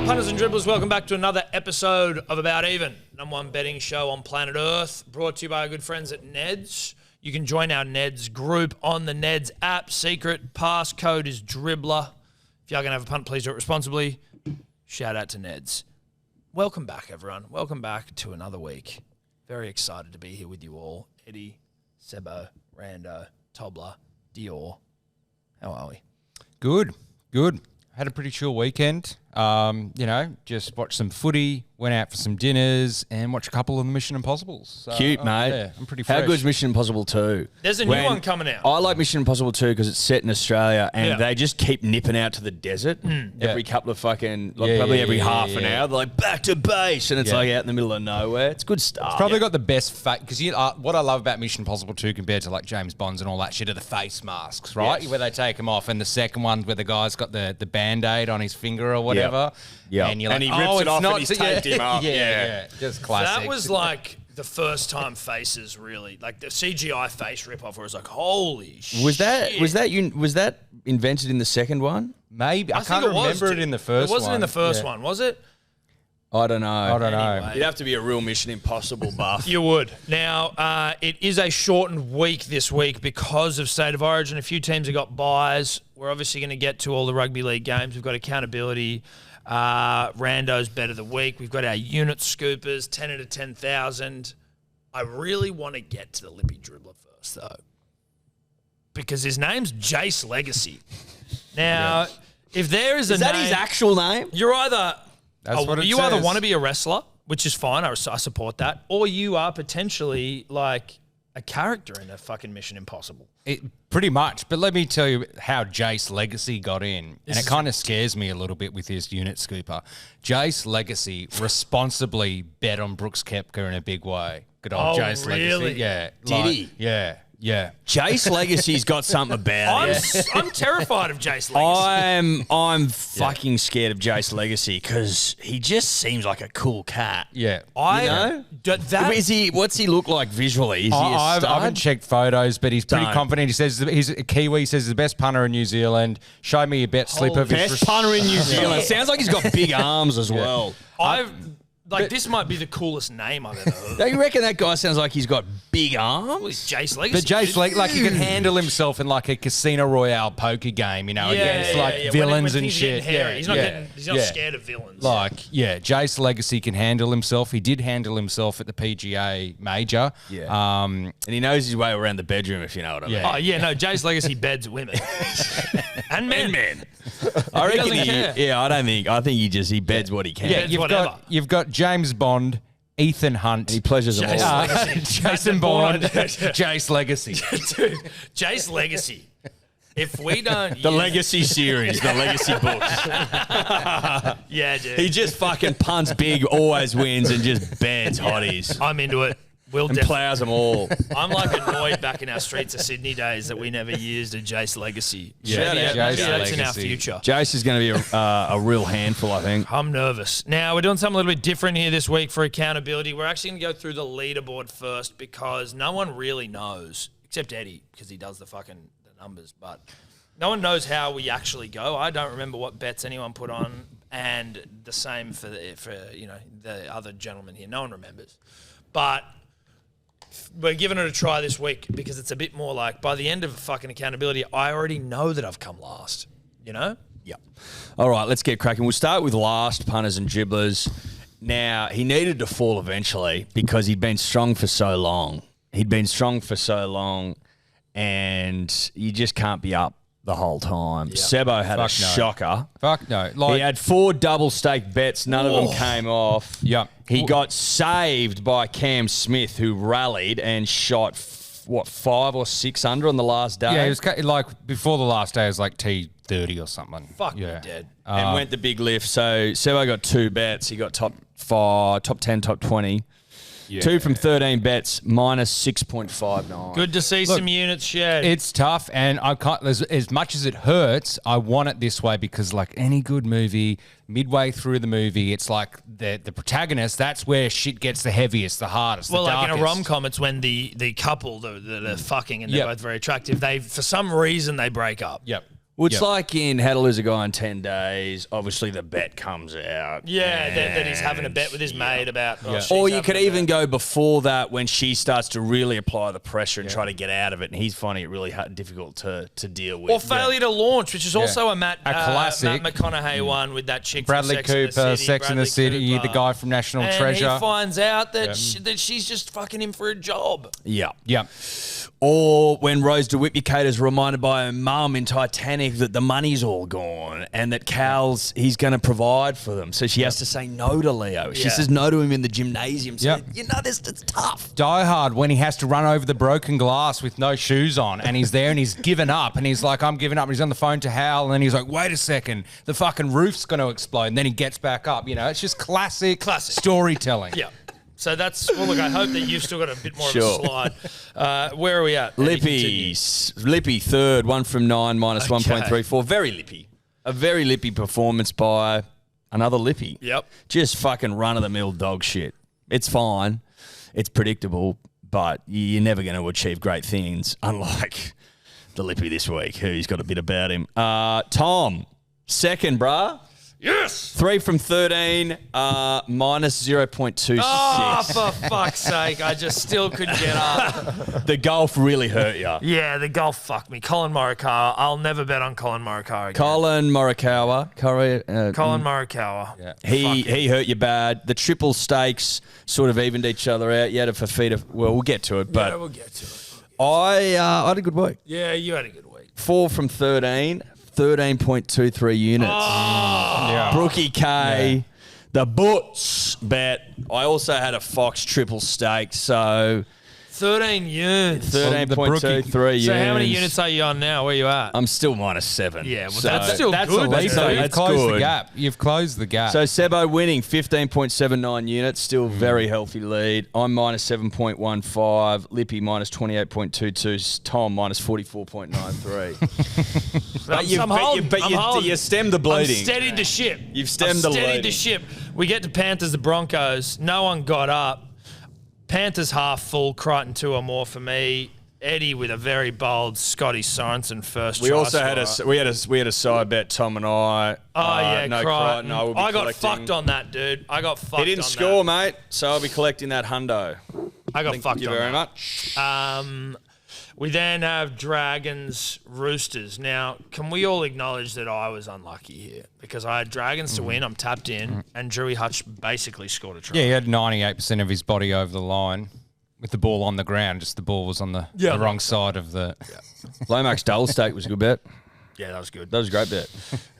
Punters and dribblers, welcome back to another episode of About Even, number one betting show on planet Earth, brought to you by our good friends at Neds. You can join our Neds group on the Neds app. Secret passcode is Dribbler. If you are going to have a punt, please do it responsibly. Shout out to Neds. Welcome back, everyone. Welcome back to another week. Very excited to be here with you all. Eddy, Sebo, Rando, Tobler, Dior. How are we? Good. Had a pretty chill weekend. Just watched some footy, went out for some dinners, and watched a couple of the Mission Impossibles. So, Cute, mate. Yeah, I'm pretty fresh. How good's Mission Impossible 2? There's a new one coming out. I like Mission Impossible 2 because it's set in Australia and they just keep nipping out to the desert every couple of fucking, probably every half an hour. They're like, back to base, and it's like out in the middle of nowhere. It's good stuff. It's probably got the best because what I love about Mission Impossible 2 compared to like James Bond's and all that shit are the face masks, right? Yes. Where they take them off, and the second one where the guy's got the Band-Aid on his finger or whatever. Yeah. And you're like, he rips it off and he's taped him up. Yeah. Just classic. That was like the first time faces really, like the CGI face ripoff where it was like, holy shit. Was that invented in the second one? Maybe. I can't remember it in the first one. It wasn't in the first one, was it? I don't know. Anyway. You'd have to be a real Mission Impossible buff. You would. Now, it is a shortened week this week because of State of Origin. A few teams have got buys. We're obviously going to get to all the rugby league games. We've got accountability. Randos bet of the week. We've got our unit scoopers, 10 out of 10,000. I really want to get to the Lippy dribbler first, though, because his name's Jace Legacy. Now, if there is a name... Is that his actual name? You're either... That's what it you says. either want to be a wrestler, which is fine, I support that, or you are potentially like a character in a fucking Mission Impossible. Pretty much. But let me tell you how Jace Legacy got in. And it kind of scares me a little bit with his unit scooper. Jace Legacy responsibly bet on Brooks Koepka in a big way. Good old Jace really? Legacy. Yeah. Did he? Yeah. Jace Legacy's got something about it. I'm terrified of Jace Legacy. I'm fucking scared of Jace Legacy because he just seems like a cool cat. Yeah. What's he look like visually? Is he a I stud? haven't checked photos, but he's pretty Don't. confident. He says he's a Kiwi. He says he's the best punter in New Zealand. Show me your bet slip of his... Best punter in New Zealand. Sounds like he's got big arms as well. This might be the coolest name I've ever heard. Don't you reckon that guy sounds like he's got big arms? Well, he's Jace Legacy. But Jace, like he can handle himself in like a Casino Royale poker game, against villains and shit. He's not scared of villains. Jace Legacy can handle himself. He did handle himself at the PGA Major. Yeah. And he knows his way around the bedroom, if you know what I mean. Jace Legacy beds women. and men. I reckon doesn't care. I think he beds what he can. Yeah, you've got James Bond, Ethan Hunt. He pleasures them all. Jason Bond, Jace Legacy. Dude, Jace Legacy. If we don't... The Legacy series, the Legacy books. Yeah, dude. He just fucking punts big, always wins, and just beds hotties. I'm into it. And plows them all. I'm like annoyed back in our Streets of Sydney days that we never used a Jace Legacy. Jace That's in our Legacy. future. Jace is going to be a real handful, I think. I'm nervous. Now, we're doing something a little bit different here this week for accountability. We're actually going to go through the leaderboard first because no one really knows, except Eddy, because he does the numbers, but no one knows how we actually go. I don't remember what bets anyone put on, and the same for the other gentleman here. No one remembers. But we're giving it a try this week because it's a bit more like by the end of fucking accountability, I already know that I've come last, Yeah. All right, let's get cracking. We'll start with last punters and dribblers. Now, he needed to fall eventually because he'd been strong for so long. And you just can't be up the whole time. Yep. Sebo had shocker. Fuck no. He had 4 double stake bets. None of them came off. Yep. He got saved by Cam Smith, who rallied and shot, 5 or 6 under on the last day? Yeah, it was like before the last day, it was like T30 or something. Fuck me dead. And went the big lift. So Sebo got 2 bets. He got top 10, top 20. Yeah. 2 from 13 bets, minus 6.59. Good to see some units shared. It's tough, and I can't. As much as it hurts, I want it this way because, like any good movie, midway through the movie, it's like the protagonist. That's where shit gets the heaviest, the hardest. Well, the like darkest. in a rom-com, it's when the couple that are fucking and they're both very attractive. For some reason they break up. Yep. Well, it's like in How to Lose a Guy in 10 Days. Obviously, the bet comes out. Yeah, that he's having a bet with his mate about. Oh, she's or you having could a even bet. go before that when she starts to really apply the pressure and try to get out of it, and he's finding it really difficult to deal with. Or failure to launch, which is also a A classic. Matt McConaughey one with that chick Bradley from Sex and the Cooper, City, Sex and the Bradley City, Cooper. the guy from National And Treasure. he finds out that that she's just fucking him for a job. Yeah. Yeah. Or when Rose DeWitt is reminded by her mum in Titanic that the money's all gone and that he's going to provide for them. So she has to say no to Leo. She says no to him in the gymnasium. So, it's tough. Die Hard when he has to run over the broken glass with no shoes on and he's there and he's given up and he's like, I'm giving up. And he's on the phone to Hal and then he's like, wait a second, the fucking roof's going to explode. And then he gets back up. You know, it's just classic storytelling. Yeah. So that's, well, look, I hope that you've still got a bit more of a slide. Where are we at? Lippy third, 1 from 9, minus 1.34. Very Lippy. A very Lippy performance by another Lippy. Yep. Just fucking run-of-the-mill dog shit. It's fine. It's predictable, but you're never going to achieve great things, unlike the Lippy this week, who's got a bit about him. Tom, second, bruh. Yes! 3 from 13, minus 0.26. Oh, for fuck's sake. I just still couldn't get up. The golf really hurt you. Yeah, the golf fucked me. Colin Morikawa. I'll never bet on Colin Morikawa again. Colin Morikawa. Colin Morikawa. Yeah. He hurt you bad. The triple stakes sort of evened each other out. You had a Fafita. Well, we'll get to it. But Yeah, we'll get to it. I had a good week. Yeah, you had a good week. 4 from 13, 13.23 units. Brookie K, the Butts bet. I also had a Fox triple stake, so 13 units. 13.23 units. So how many units are you on now? Where you at? I'm still minus 7. Yeah, well, so that's still That's good. elite, though. You've That's closed good. the gap. You've closed the gap. So Sebo winning 15.79 units, still very healthy lead. I'm minus 7.15. Lippy minus 28.22. Tom minus 44.93. I'm holding. you stemmed the bleeding. I'm steadied the ship. You've stemmed the steadied bleeding. the ship. We get to Panthers, the Broncos. No one got up. Panthers half full, Crichton 2 or more for me. Eddy with a very bold Scotty Sorensen first. We try also had scorer. we had a side bet, Tom and I. Oh yeah, no Crichton. I will be I got collecting. fucked on that, dude. I got fucked. He didn't on score, that. mate. So I'll be collecting that hundo. I got fucked Thank you on very that. much. We then have Dragons, Roosters. Now, can we all acknowledge that I was unlucky here? Because I had Dragons to win, I'm tapped in, and Drewy Hutch basically scored a try. yeah, he had 98% of his body over the line with the ball on the ground. Just the ball was on the wrong side of the... Lomax double stake was a good bet. Yeah, that was good. That was a great bet.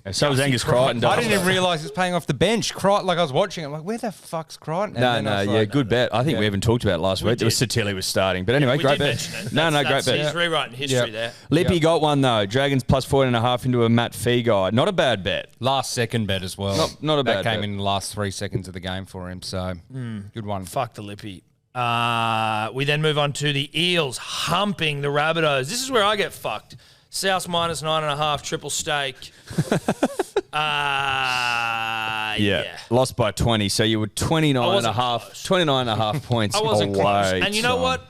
And so was Angus Crichton. I didn't even realise he was playing off the bench. Crichton, like I was watching, I'm like, where the fuck's Crichton? And then I was like, good bet. I think we even talked about it last week. It was did. Great was starting. But anyway, We great did bet. mention it. No, great That's- bet. He's rewriting history there. Lippy got one, though. Dragons plus 14.5 into a Matt Fee guide. Not a bad bet. Last second bet as well. Not a bad That came bet. in the last 3 seconds of the game for him, so good one. Fuck the Lippy. We then move on to the Eels humping the Rabbitohs. This is where I get fucked. South minus 9.5, triple stake. Yeah. Lost by 20. So you were 29 and a half points I wasn't away. close. And you know son. what?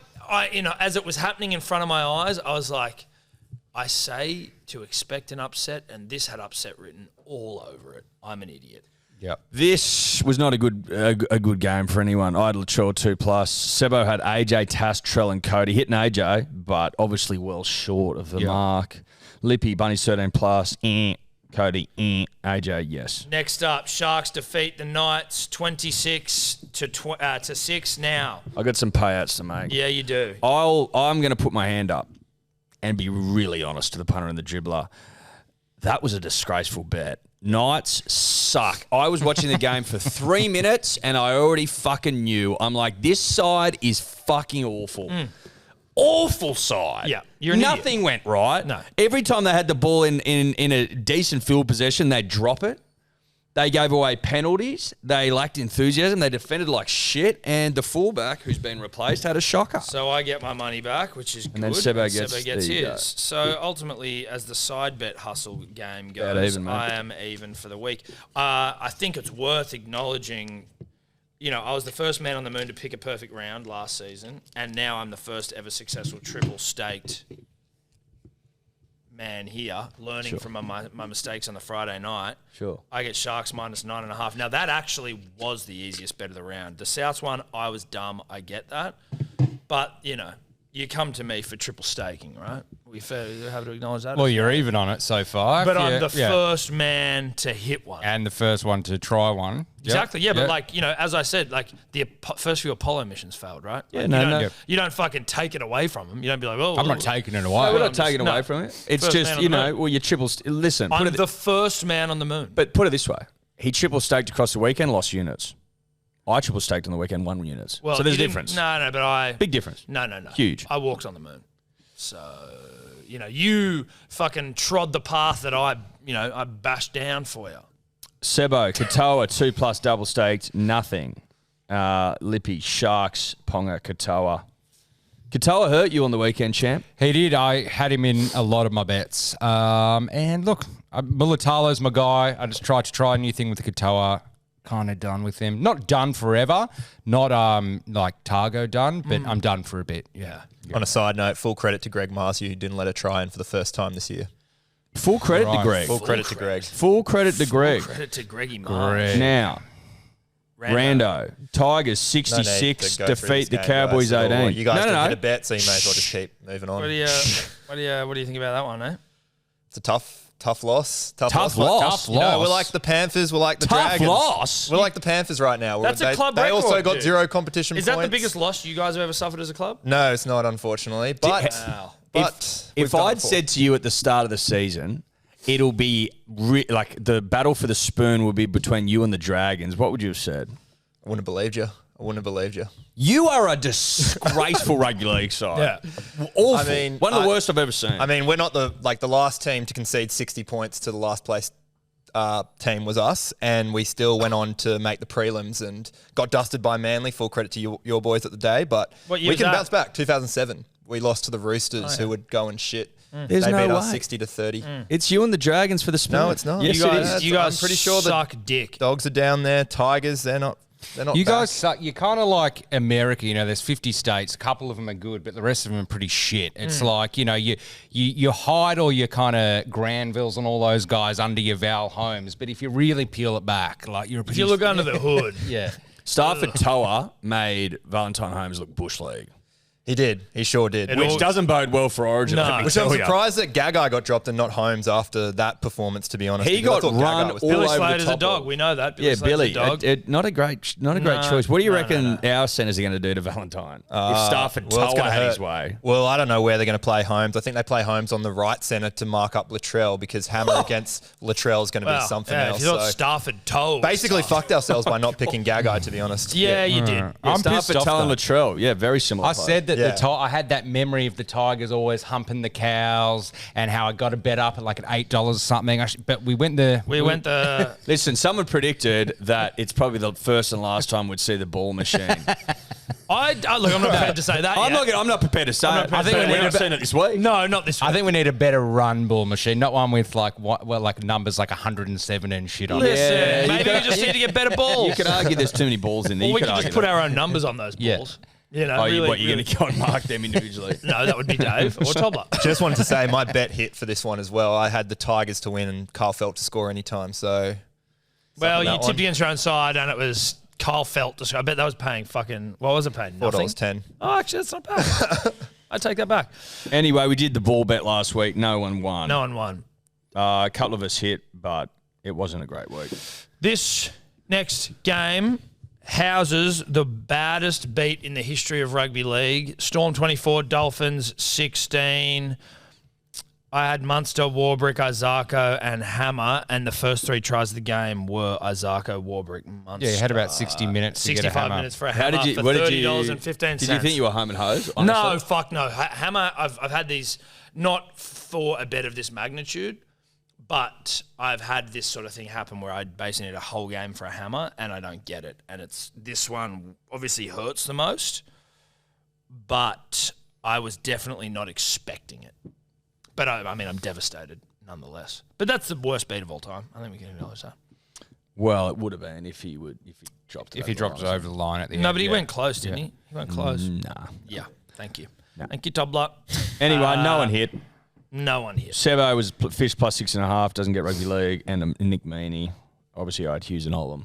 As it was happening in front of my eyes, I was like, I say to expect an upset, and this had upset written all over it. I'm an idiot. Yep. This was not a good game for anyone. I had Latrell 2+. Sebo had AJ, Tass, Trell and Cody. Hitting AJ, but obviously well short of the mark. Lippy, Bunnies 13+. Cody, AJ, yes. Next up, Sharks defeat the Knights 26 to 6 now. I got some payouts to make. Yeah, you do. I'm going to put my hand up and be really honest to the punter and the dribbler. That was a disgraceful bet. Knights suck. I was watching the game for 3 minutes and I already fucking knew. I'm like, this side is fucking awful. Awful side. Yeah, you're an Nothing went right. No. Every time they had the ball in a decent field possession, they'd drop it. They gave away penalties. They lacked enthusiasm. They defended like shit. And the fullback, who's been replaced, had a shocker. So I get my money back, which is good. then Sebo and gets the, his. So ultimately, as the side bet hustle game About goes, even, mate. I am even for the week. I think it's worth acknowledging, I was the first man on the moon to pick a perfect round last season, and now I'm the first ever successful triple staked man here, learning from my mistakes on the Friday night. Sure. I get Sharks minus 9.5. Now, that actually was the easiest bet of the round. The Souths one, I was dumb. I get that. But, you come to me for triple staking, right? We have to acknowledge that. Well, you're even on it so far. But I'm the first man to hit one. And the first one to try one. Exactly, yeah. But, as I said, the first few Apollo missions failed, right? Yeah, You don't fucking take it away from them. You don't be like, oh. I'm not taking it away. No, we're not taking it away from it. It's First just, man on the moon. well, you triple... Listen. I'm the first man on the moon. But put it this way. He triple staked across the weekend, lost units. I triple staked on the weekend, won units. Well, so there's a difference. No, but I... Big difference. No. Huge. I walked on the moon. So, you fucking trod the path that I bashed down for you. Sebo, Katoa, 2+ double staked, nothing. Lippy, Sharks, Ponga, Katoa. Katoa hurt you on the weekend, champ. He did. I had him in a lot of my bets. And look, Mulatalo's my guy. I just tried to try a new thing with the Katoa. Kind of done with him. Not done forever. Not like Targo done, but I'm done for a bit. Yeah. On a side note, full credit to Greg Marcy, who didn't let her try in for the first time this year. Full credit to Greg. Full credit to Greg. Full credit to Greg. Full credit to Greggy Mark. Now, Rando. Tigers 66, defeat the Cowboys 18. You guys didn't hit a bet, so you may as well just keep moving on. What do you think about that one, eh? It's a tough loss. Tough loss. We're like the Panthers. We're like the Tough Dragons. loss? We're like the Panthers right now. That's a club They record, also got dude. 0 competition Is points. that the biggest loss you guys have ever suffered as a club? No, it's not, unfortunately. But If I'd said to you at the start of the season, it'll be like the battle for the spoon will be between you and the Dragons, what would you have said? I wouldn't have believed you. You are a disgraceful rugby league side. Yeah. Awful. I mean, one of the worst I've ever seen. I mean, we're not the last team to concede 60 points to the last place team was us, and we still went on to make the prelims and got dusted by Manly. Full credit to your boys at the day, but What year we was can that? bounce back. 2007, we lost to the Roosters, who would go and shit. There's they no beat way. us 60-30. It's you and the Dragons for the spoon. No, it's not. Yes, You it guys, is. you guys I'm pretty sure the suck dick. Dogs are down there. Tigers, they're not. You back. guys suck. You're kind of like America. There's 50 states. A couple of them are good, but the rest of them are pretty shit. It's like, you hide all your kind of Granvilles and all those guys under your Val Holmes. But if you really peel it back, like you're a pretty... If you look under the hood. Yeah. Stafford Toa made Valentine Holmes look bush league. He did. He sure did. Which doesn't bode well for Origin. No. let me Which tell I'm ya. surprised that Gagai got dropped and not Holmes after that performance, to be honest. He because I got thought Gagai run was all Billy over the Slater's a top dog. of- We know that. Yeah, Slater's Billy. a dog. Not a great choice. What do you reckon our centers are going to do to Valentine if Stafford well, it's Toa gonna had his hurt. way? Well, I don't know where they're going to play Holmes. I think they play Holmes on the right centre to mark up Latrell, because Hammer against Latrell is going to be something If else. you thought So Stafford toe. basically fucked ourselves by not picking Gagai, to be honest. Yeah, you did. I'm pissed Stafford off, Toa and though. Latrell. Yeah, very similar. I play. said that Yeah. I had that memory of the Tigers always humping the cows and how I got to bet up at like at $8 or something. But we went the... Listen, someone predicted that it's probably the first and last time we'd see the ball machine. Look, I'm not prepared to say that yet. I'm not prepared to say it. I think we've not seen it this week. No, not this one. I think we need a better run ball machine, not one with like numbers like 107 and shit on it. Listen, Yeah, maybe we just need to get better balls. You could argue there's too many balls in there. Or You we could could argue just put that. our own numbers on those Yeah. balls. You're going to go and mark them individually? No, that would be Dave or Tobler. Just wanted to say my bet hit for this one as well. I had the Tigers to win and Carl Felt to score any time. So, Well, you that tipped one. against your own side, and it was Kyle Felt to score. I bet that was paying fucking... What was it paying? Nothing? $4.10. Oh, actually, that's not bad. I take that back. Anyway, we did the ball bet last week. No one won. No one won. A couple of us hit, but it wasn't a great week. This next game houses the baddest beat in the history of rugby league. Storm 24, Dolphins 16. I had Munster, Warbrick, Isako, and Hammer, and the first three tries of the game were Isako, Warbrick, Munster. Yeah, you had about 60 minutes to get a 65 hammer. minutes for a How Hammer did you? for What did you? $30.15. Did you think you were home and hose? No, honestly? fuck no. Hammer, I've had these not for a bet of this magnitude, but I've had this sort of thing happen where I basically need a whole game for a hammer and I don't get it. And this one obviously hurts the most, but I was definitely not expecting it. But I mean, I'm devastated nonetheless. But that's the worst beat of all time. I think we can acknowledge that. Well, it would have been if he dropped it. If he dropped it over the line at the end. No, but he yeah. went close, didn't he? He went close. Nah. Yeah. Thank you. Thank you, Tobler. Anyway, no one hit. No one here. Sebo was Fish plus 6.5, doesn't get rugby league, and Nick Meaney. Obviously, I had Hughes and Olam,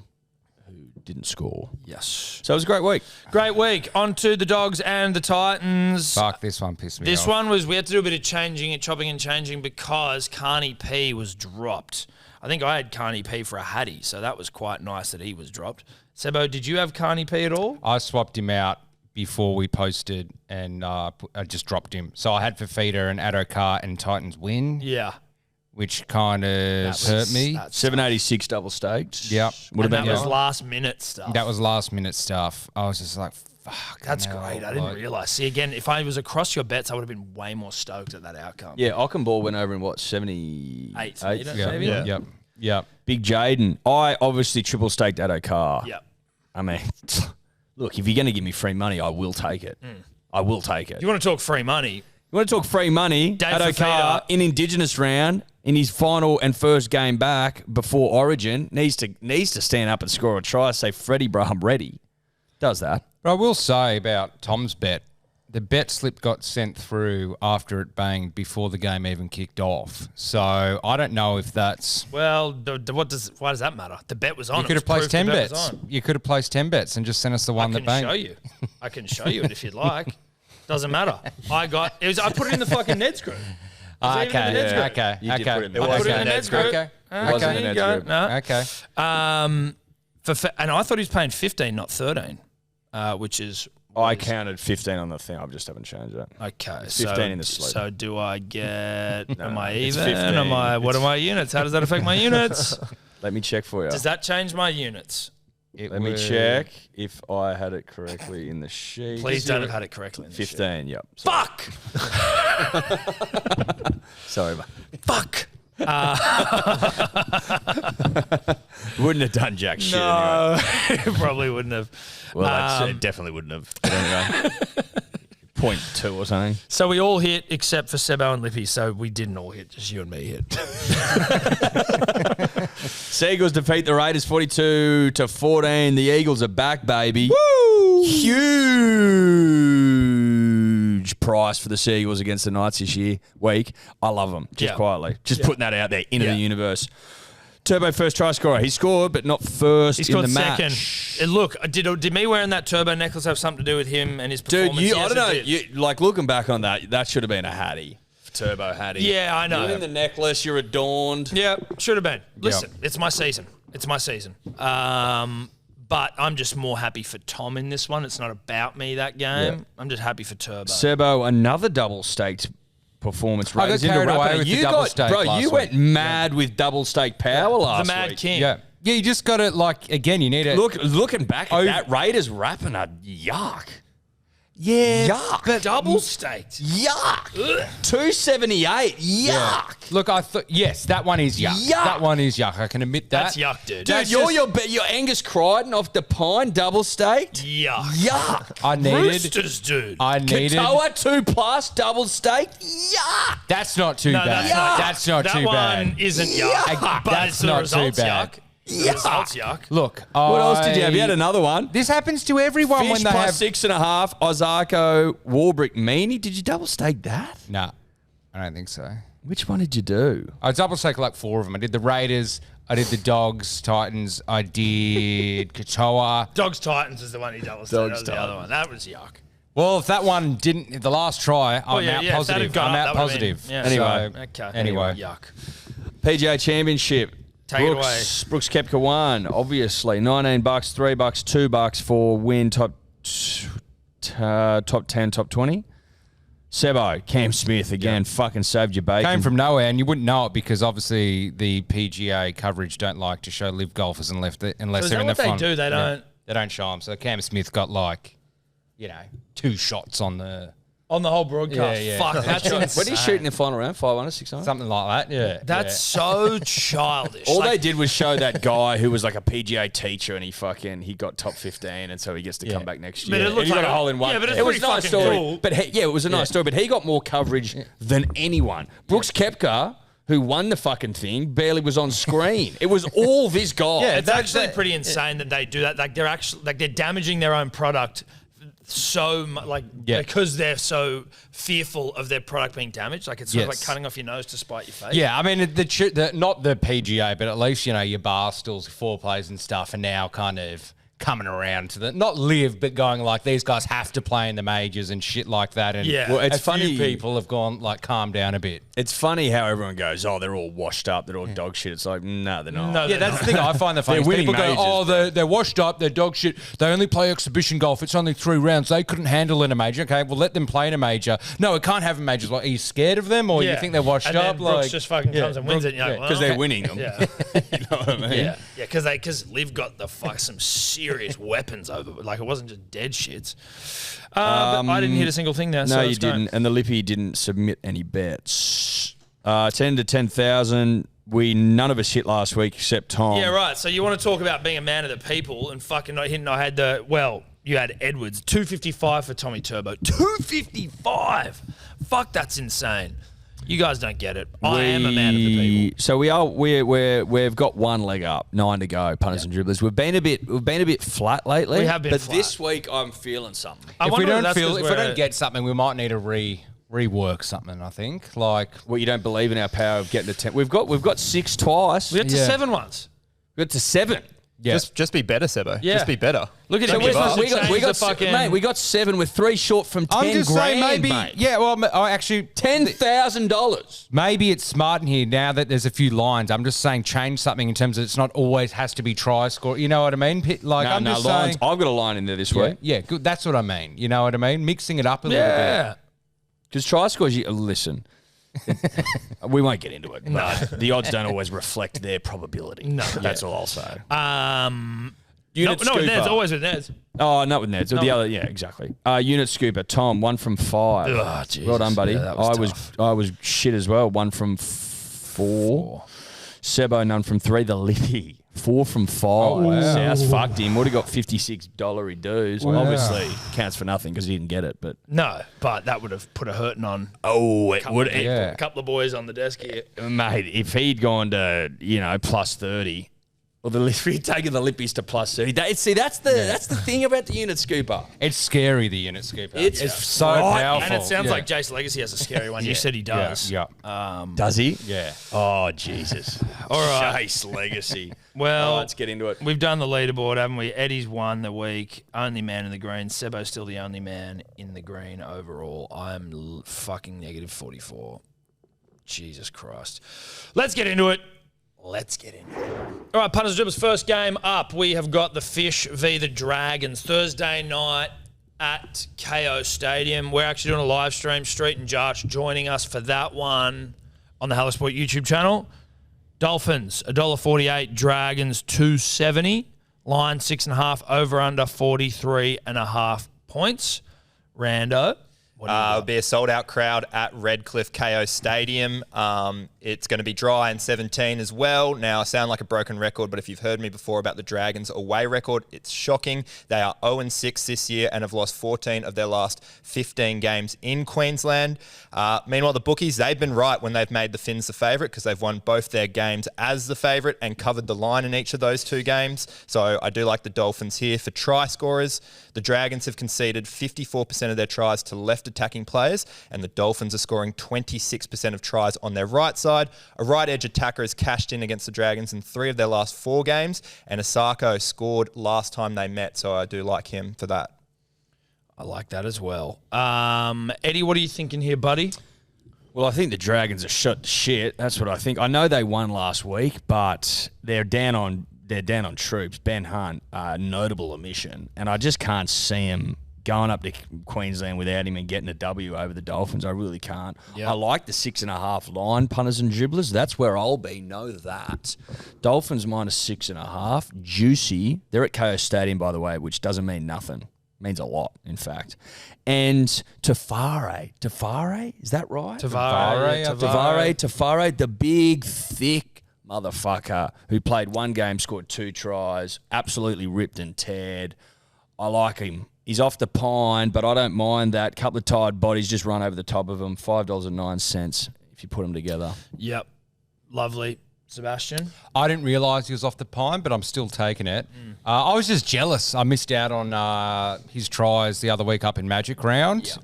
who didn't score. Yes. So it was a great week. Great week. On to the Dogs and the Titans. Fuck, this one pissed me off. This one was, we had to do a bit of chopping and changing because Carney P was dropped. I think I had Carney P for a Hattie, so that was quite nice that he was dropped. Sebo, did you have Carney P at all? I swapped him out before we posted and I just dropped him. So I had Fafita and Adokar and Titans win, Yeah. which kind of hurt me. 786 double staked. Yep. Would have And been that was yours. last minute stuff. That was last minute stuff. I was just like, fuck. That's hell, great. I didn't realise. See, again, if I was across your bets, I would have been way more stoked at that outcome. Yeah, Ockenball went over in what, 78? Maybe? Yep. Yep. Big Jaden. I obviously triple staked Adokar. Yep. I mean, look, if you're going to give me free money, I will take it. I will take it. You want to talk free money? You want to talk free money? Dave Adokar Fafita. in Indigenous round in his final and first game back before Origin needs to stand up and score a try. Say, Freddie, bro, I'm ready. Does that? But I will say about Tom's bet, the bet slip got sent through after it banged before the game even kicked off. So I don't know if that's... Well, why does that matter? The bet was on. You could have placed 10 bets. You could have placed 10 bets and just sent us the one that banged. I can show you it if you'd like. Doesn't matter. I put it in the fucking Neds group. Okay. You did put it in the I put it in the Neds group. Okay. It wasn't in the Neds group. No. Okay. And I thought he was paying 15, not 13, which is... I counted 15 on the thing. I just haven't changed that. Okay, It's 15 in the sleep. So do I get? Am I it's even? 15. What are my units? How does that affect my units? Let me check for you. Does that change my units? Let me check if I had it correctly in the sheet. Please don't have had it correctly. In the 15, yep. Fuck. Sorry, mate. Fuck. Wouldn't have done jack shit anyway. No, probably wouldn't have. Well, it definitely wouldn't have. But anyway, 0.2 or something. So we all hit except for Sebo and Lippy. So we didn't all hit. Just you and me hit. Seagulls defeat the Raiders 42-14. The Eagles are back, baby. Woo! Huge price for the Seagulls against the Knights this week. I love them. Just quietly. Just putting that out there into the universe. Turbo first try scorer. He scored, but not first in the match. He scored second. Look, did me wearing that turbo necklace have something to do with him and his performance? Dude, Yes, I don't know. it did. Like, looking back on that should have been a Hattie. Turbo Hattie. Yeah, I know. You're in the necklace. You're adorned. Yeah, should have been. Listen, it's my season. It's my season. But I'm just more happy for Tom in this one. It's not about me that game. Yeah. I'm just happy for Turbo. Sebo, another double staked performance. I got carried away with the double stake Bro, last you went week. mad with double stake power last the Mad week. King. Yeah. Yeah, you just got to, like, again, you need to... Looking back at that, Raiders wrapping a yuck. Yeah. Yuck. Double staked. Yuck. 278. Yuck. Look, I thought, yes, that one is yuck. Yuck. That one is yuck. I can admit that. That's yuck, dude. Dude, your Angus Crichton off the Pine double staked. Yuck. Yuck. I needed... Roosters, dude. I needed... Katoa 2+ double staked. Yuck. That's not too No, bad. that's not That's not that too one bad. isn't yuck. But That's it's the not too results bad. yuck. The results yuck. Look, What else did you have? You had another one. This happens to everyone Fish when they plus have... 6.5. Ozarko, Warbrick, Meaney. Did you double stake that? Nah, I don't think so. Which one did you do? I double stake like 4 of them. I did the Raiders, I did the Dogs, Titans, I did Katoa. Dogs Titans is the one he double staked. That was the other Titans. one. That was yuck. Well, if that one didn't, the last try, I'm out if that positive. had gone I'm up, out that would've been- positive. yeah. Anyway. Okay. Anyway. Yuck. PGA Championship. Take it Brooks Koepka won, obviously. $19, $3, $2 for win top 10, top 20. Sebo, Cam Smith, again, fucking saved your bacon. Came from nowhere, and you wouldn't know it because obviously the PGA coverage don't like to show live golfers unless So unless is they're that in the what they front. do? They don't... They don't show them. So Cam Smith got 2 shots on the On the whole broadcast. Yeah, yeah. Fuck, that's insane. What did he shoot in the final round? 500, 600? something like that. Yeah, That's so childish. All Like, they did was show that guy who was like a PGA teacher and he got top 15 and so he gets to come back next year. But it looked And he like got a hole in one. yeah, but it's it was a pretty nice fucking story. cool. But it was a nice story. But he got more coverage than anyone. Brooks Koepka, who won the fucking thing, barely was on screen. It was all this guy. Yeah, it's actually pretty insane that they do that. Like they're damaging their own product because they're so fearful of their product being damaged. Like it's sort of like Yes. cutting off your nose to spite your face. Yeah, I mean, not the PGA, but at least, your Barstools, foreplays and stuff are now kind of coming around to not live, but going like, these guys have to play in the majors and shit like that. And Well, it's a funny. few people have gone, calmed down a bit. It's funny how everyone goes, oh, they're all washed up, they're all dog shit. It's like, no, they're not. No, Yeah, that's the thing I find the funny. They're winning People go, majors, oh, bro. they're washed up, they're dog shit. They only play exhibition golf. It's only 3 rounds. They couldn't handle in a major. Okay, well, let them play in a major. No, it can't have a major. Like, are you scared of them, or you think they're washed and up? Then Brooks just fucking comes and wins it. Because they're winning them. Yeah. You know what I mean? Yeah, because Liv got some serious weapons over. Like it wasn't just dead shits. But I didn't hit a single thing there. No, so you let's go. didn't. And the Lippy didn't submit any bets. 10 to 10,000. None of us hit last week except Tom. Yeah, right. So you want to talk about being a man of the people and fucking not hitting? I had you had Edwards 255 for Tommy Turbo. 255. Fuck, that's insane. You guys don't get it. I am a man of the people. So we've got one leg up, 9 to go, punters and dribblers. We've been a bit flat lately. We have been but flat. this week I'm feeling something. I If we wonder don't if that's 'cause if we don't get something, we might need to rework something. I think Well, you don't believe in our power of getting to 10. We've got 6 twice. we got to Yeah. 7 once. We got to 7. yeah. Just be better, Sebo. Yeah. Just be better. Look at Don't him. give up. We got 7 with 3 short from 10 I'm just saying, grand, maybe. mate. Yeah, well, I actually $10,000. maybe it's smart in here now that there's a few lines. I'm just saying, change something in terms of it's not always has to be try score. You know what I mean? I'm just lines. saying. I've got a line in there this Yeah, week. yeah, good. That's what I mean. You know what I mean? Mixing it up a little bit. Yeah. Because try scores, listen, we won't get into it. But the odds don't always reflect their probability. No, that's all I'll say. Unit No, with scooper. Neds. Always with Neds. Oh, not with Neds. The other, yeah, exactly. Unit scooper, Tom, 1 from 5. Oh, Jesus. Well done, buddy. Yeah, that was tough. I was shit as well. 1 from 4. Sebo, none from 3. The Lippy, 4 from 5. wow. South fucked him. Would have got $56 dues. Obviously, counts for nothing because he didn't get it. But No, but that would have put a hurting on it would. Yeah. a couple of boys on the desk here. Mate, if he'd gone to, plus 30, or the Lippy taking the Lippies to plus 30, that's the thing about the unit scooper. It's scary, the unit scooper. It's so right. powerful. And it sounds Yeah. like Jace Legacy has a scary one. You said he does. Yeah. Does he? Yeah. Oh, Jesus. All right. Chase Legacy. Well, let's get into it. We've done the leaderboard, haven't we? Eddie's won the week. Only man in the green. Sebo's still the only man in the green overall. I'm fucking negative 44. Jesus Christ. Let's get into it. All right, punters and dribblers, first game up. We have got the Fish v. the Dragons Thursday night at KO Stadium. We're actually doing a live stream. Street and Jarch joining us for that one on the Hello Sport YouTube channel. Dolphins, $1.48. Dragons, $2.70. Line, 6.5. Over under 43.5 points. Rando. It'll be a sold-out crowd at Redcliffe KO Stadium. It's going to be dry in 17 as well. Now, I sound like a broken record, but if you've heard me before about the Dragons' away record, it's shocking. They are 0-6 this year and have lost 14 of their last 15 games in Queensland. Meanwhile, the bookies, they've been right when they've made the Finns the favourite because they've won both their games as the favourite and covered the line in each of those 2 games. So I do like the Dolphins here. For try scorers, the Dragons have conceded 54% of their tries to left attacking players, and the Dolphins are scoring 26% of tries on their right side. A right edge attacker has cashed in against the Dragons in 3 of their last 4 games, and Asako scored last time they met, so I do like him for that. I like that as well. Eddie, what are you thinking here, buddy? Well, I think the Dragons are shut to shit. That's what I think. I know they won last week, but they're down on troops. Ben Hunt, notable omission, and I just can't see him going up to Queensland without him and getting a W over the Dolphins. I really can't. Yep. I like the 6.5 line, punters and dribblers. That's where I'll be. Know that. Dolphins minus 6.5. Juicy. They're at KO Stadium, by the way, which doesn't mean nothing. It means a lot, in fact. And Tafare, is that right? Tafare, the big, thick motherfucker who played 1 game, scored 2 tries, absolutely ripped and teared. I like him. He's off the pine, but I don't mind that. Couple of tired bodies just run over the top of him. $5.09 if you put them together. Yep. Lovely. Sebastian? I didn't realise he was off the pine, but I'm still taking it. I was just jealous. I missed out on his tries the other week up in Magic Round.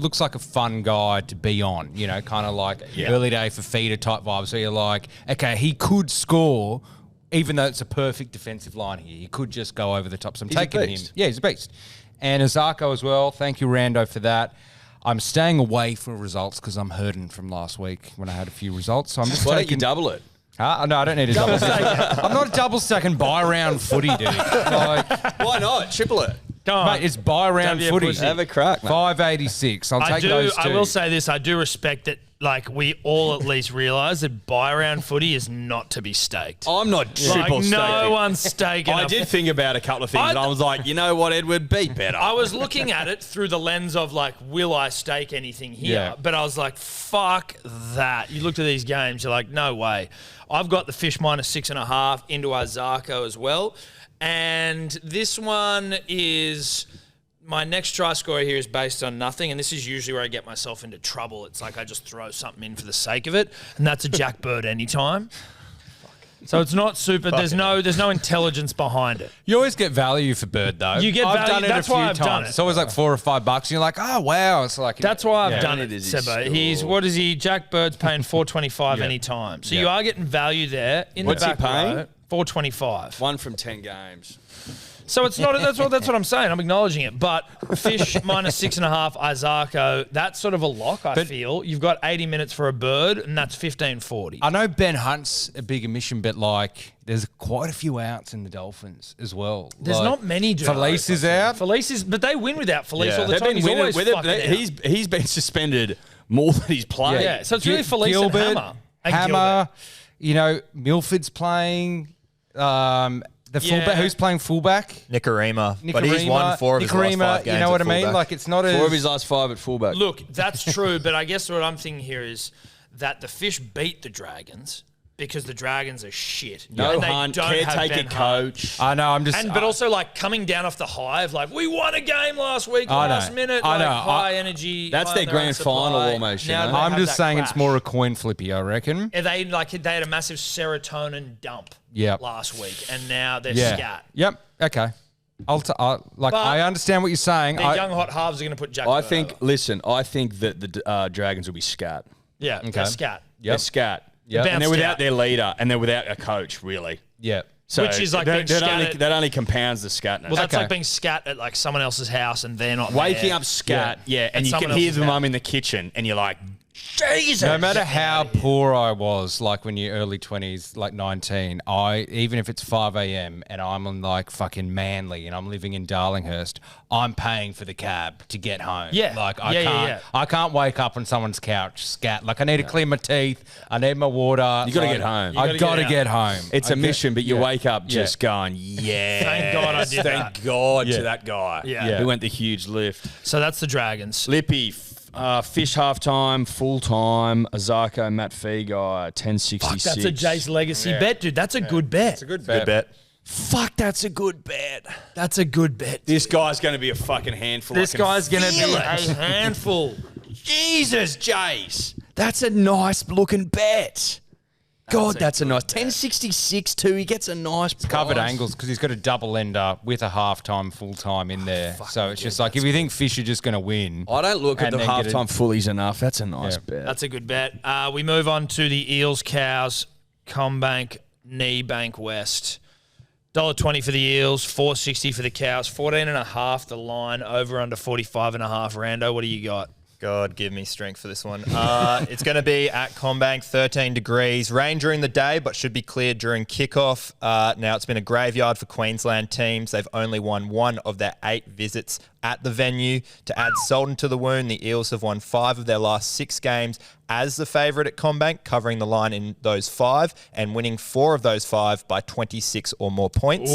Looks like a fun guy to be on, kind of like early day for feeder type vibes. So you're like, okay, he could score, even though it's a perfect defensive line here. He could just go over the top. So I'm taking him. Yeah, he's a beast. And Azarko as well. Thank you, Rando, for that. I'm staying away from results because I'm hurting from last week when I had a few results. So I'm just Why don't taking... you double it? No, I don't need a double stack. I'm not a double stack and buy round footy, dude. Why not? Triple it. Go on. Mate, it's buy round footy. Have a crack, mate. 586. I'll take those two. I will say this. I do respect that. Like, we all at least realise that buy round footy is not to be staked. I'm not triple staking. No one's staking. I did think about a couple of things, and I was like, you know what, Edward, be better. I was looking at it through the lens of, like, will I stake anything here? Yeah. But I was like, fuck that. You looked at these games, you're like, no way. I've got the Fish -6.5 into Azarko as well. And this one is... My next try scorer here is based on nothing, and this is usually where I get myself into trouble. It's like I just throw something in for the sake of it, and that's a Jack Bird anytime. So it's not super. There's no intelligence behind it. You always get value for Bird, though. You get I've value. done it That's a few why I've times. done it. It's always like $4 or $5, and you're like, oh wow. It's like That's why I've done it it, is Sebo. He's what is he? Jack Bird's paying $4.25 Yeah. anytime. So Yeah. you are getting value there in What's the he back paying? row. $4.25. 1 from 10 games. So it's not. That's what I'm saying. I'm acknowledging it. But Fish -6.5, Izarko. That's sort of a lock. I feel you've got 80 minutes for a Bird, and that's 15.40. I know Ben Hunt's a big omission, but like there's quite a few outs in the Dolphins as well. There's like, not many. Felice is out. Felice is, but they win without Felice all the They've time. been He's winning always with it. fucking out. He's been suspended more than he's played. Yeah, so it's really Felice Gilbert, and Hammer. And Hammer. Gilbert. Milford's playing. The fullback, who's playing fullback? Nicarima. But he's won 4 of his last 5 games. You know what I at mean? fullback. Like it's not as 4 of his last 5 at fullback. Look, that's true, but I guess what I'm thinking here is that the Fish beat the Dragons because the Dragons are shit. no And they Hunt, don't have caretaker Ben Hunt. coach. I know. I'm just. But also, like, coming down off the high of, like, we won a game last week, I know. last minute. I like, know. high energy. That's high their on grand own supply. final almost, you Now know? they I'm have just that saying it's clash. more a coin flippy, I reckon. They had a massive serotonin dump last week, and now they're scat. Yep. Okay. But I understand what you're saying. The young hot halves are going to put Jack I Bird think, over. listen, I think that the Dragons will be scat. Yeah, they're scat. They're scat. Yep. Bounce And they're without out. their leader, and they're without a coach, really. Yeah. So Which is like being scattered. that only compounds the scatness. Well, that's Okay. like being scat at, like, someone else's house, and they're not Waking there. up scat, and you someone can hear else's the house. mum in the kitchen, and you're like, Jesus. No matter how poor I was, like when you're early 20s, like 19, even if it's 5 a.m. and I'm on like fucking Manly and I'm living in Darlinghurst, I'm paying for the cab to get home. Yeah. Like Yeah. I can't wake up on someone's couch scat. Like I need to clean my teeth. I need my water. You gotta Like, get home. You I gotta gotta get get home. It's a mission, but you yeah. wake up just going, yeah. Thank God I did that. Thank God to that guy. Yeah. Who went the huge lift. So that's the Dragons. Lippy, Fish half-time, full-time, Azarko, Matt Feaguy, 1066. That's a Jace Legacy bet, dude. That's a good bet. It's a good Good bet. Fuck, that's a good bet. That's a good bet. This guy's going to be a fucking handful. This guy's going to be feel a it. handful. Jesus, Jace. That's a nice looking bet. God, that's a nice 1066 too. He gets a nice price. covered angles because he's got a double ender with a half-time, full-time in there. So it's just like if you think Fish are just going to win. I don't look at and the then get halftime fullies enough. That's a nice Yeah. bet. That's a good bet. We move on to the Eels, Cows, Combank, Knee Bank West. $1.20 for the Eels, $4.60 for the Cows, 14.5 the line, over under 45.5. Rando, what do you got? God, give me strength for this one. It's going to be at Combank, 13 degrees. Rain during the day, but should be cleared during kickoff. Now, it's been a graveyard for Queensland teams. They've only won 1 of their 8 visits at the venue. To add salt into the wound, the Eels have won 5 of their last 6 games as the favourite at Combank, covering the line in those 5 and winning 4 of those 5 by 26 or more points.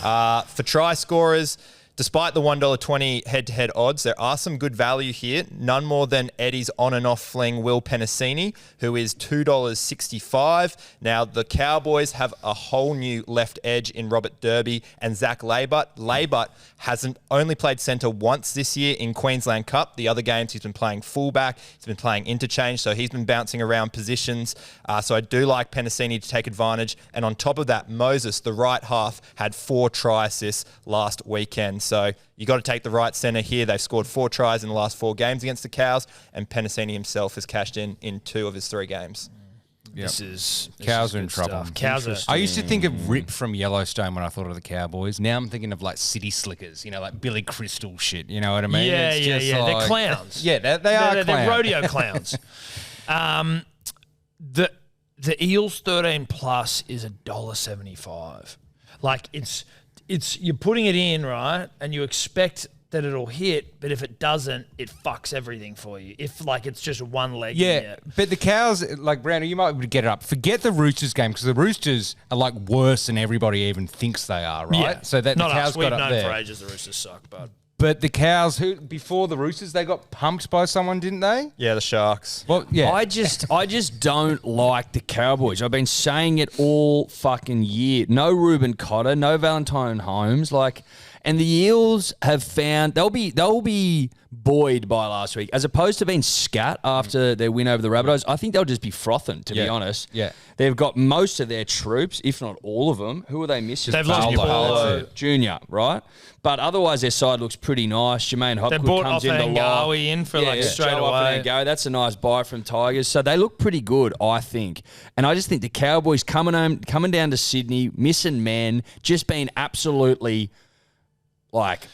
For try scorers, Despite the $1.20 head-to-head odds, there are some good value here. None more than Eddy's on and off fling Will Penasini, who is $2.65. Now, the Cowboys have a whole new left edge in Robert Derby and Zach Labutt. Labutt hasn't only played centre once this year in Queensland Cup. The other games he's been playing fullback. He's been playing interchange, so he's been bouncing around positions. So I do like Penasini to take advantage. And on top of that, Moses, the right half, had 4 try assists last weekend. So you got to take the right centre here. They've scored 4 tries in the last 4 games against the Cows, and Penasini himself has cashed in 2 of his 3 games. Yep. This Cows is are in good trouble. stuff. Cows are. I used to think of Rip from Yellowstone when I thought of the Cowboys. Now I'm thinking of like City Slickers, like Billy Crystal shit. You know what I mean? Yeah, It's yeah, just yeah. like- They're clowns. Yeah, they are They're clowns. rodeo clowns. The Eels 13 plus is $1.75. Like it's you're putting it in, right, and you expect that it'll hit, but if it doesn't, it fucks everything for you. If it's just one leg. Yeah, but the Cows, like Brandon, you might be able to get it up. Forget the Roosters game because the Roosters are like worse than everybody even thinks they are, right? Yeah. So that Not the Cows us. We've got up known there. for ages the Roosters suck, But the Cows, who before the Roosters, they got pumped by someone, didn't they? Yeah, the Sharks. Well, yeah. I just don't like the Cowboys. I've been saying it all fucking year. No Reuben Cotter, no Valentine Holmes, and the Eels have found they'll be buoyed by last week, as opposed to being scat after their win over the Rabbitohs. I think they'll just be frothing, to be honest. Yeah. They've got most of their troops, if not all of them. Who are they missing? They've lost Paulo. Junior, right? But otherwise, their side looks pretty nice. Jermaine They Hopgood bought comes off in the lock. Ngawi in for straight Joe away. Go. That's a nice buy from Tigers. So they look pretty good, I think. And I just think the Cowboys coming down to Sydney, missing men, just being absolutely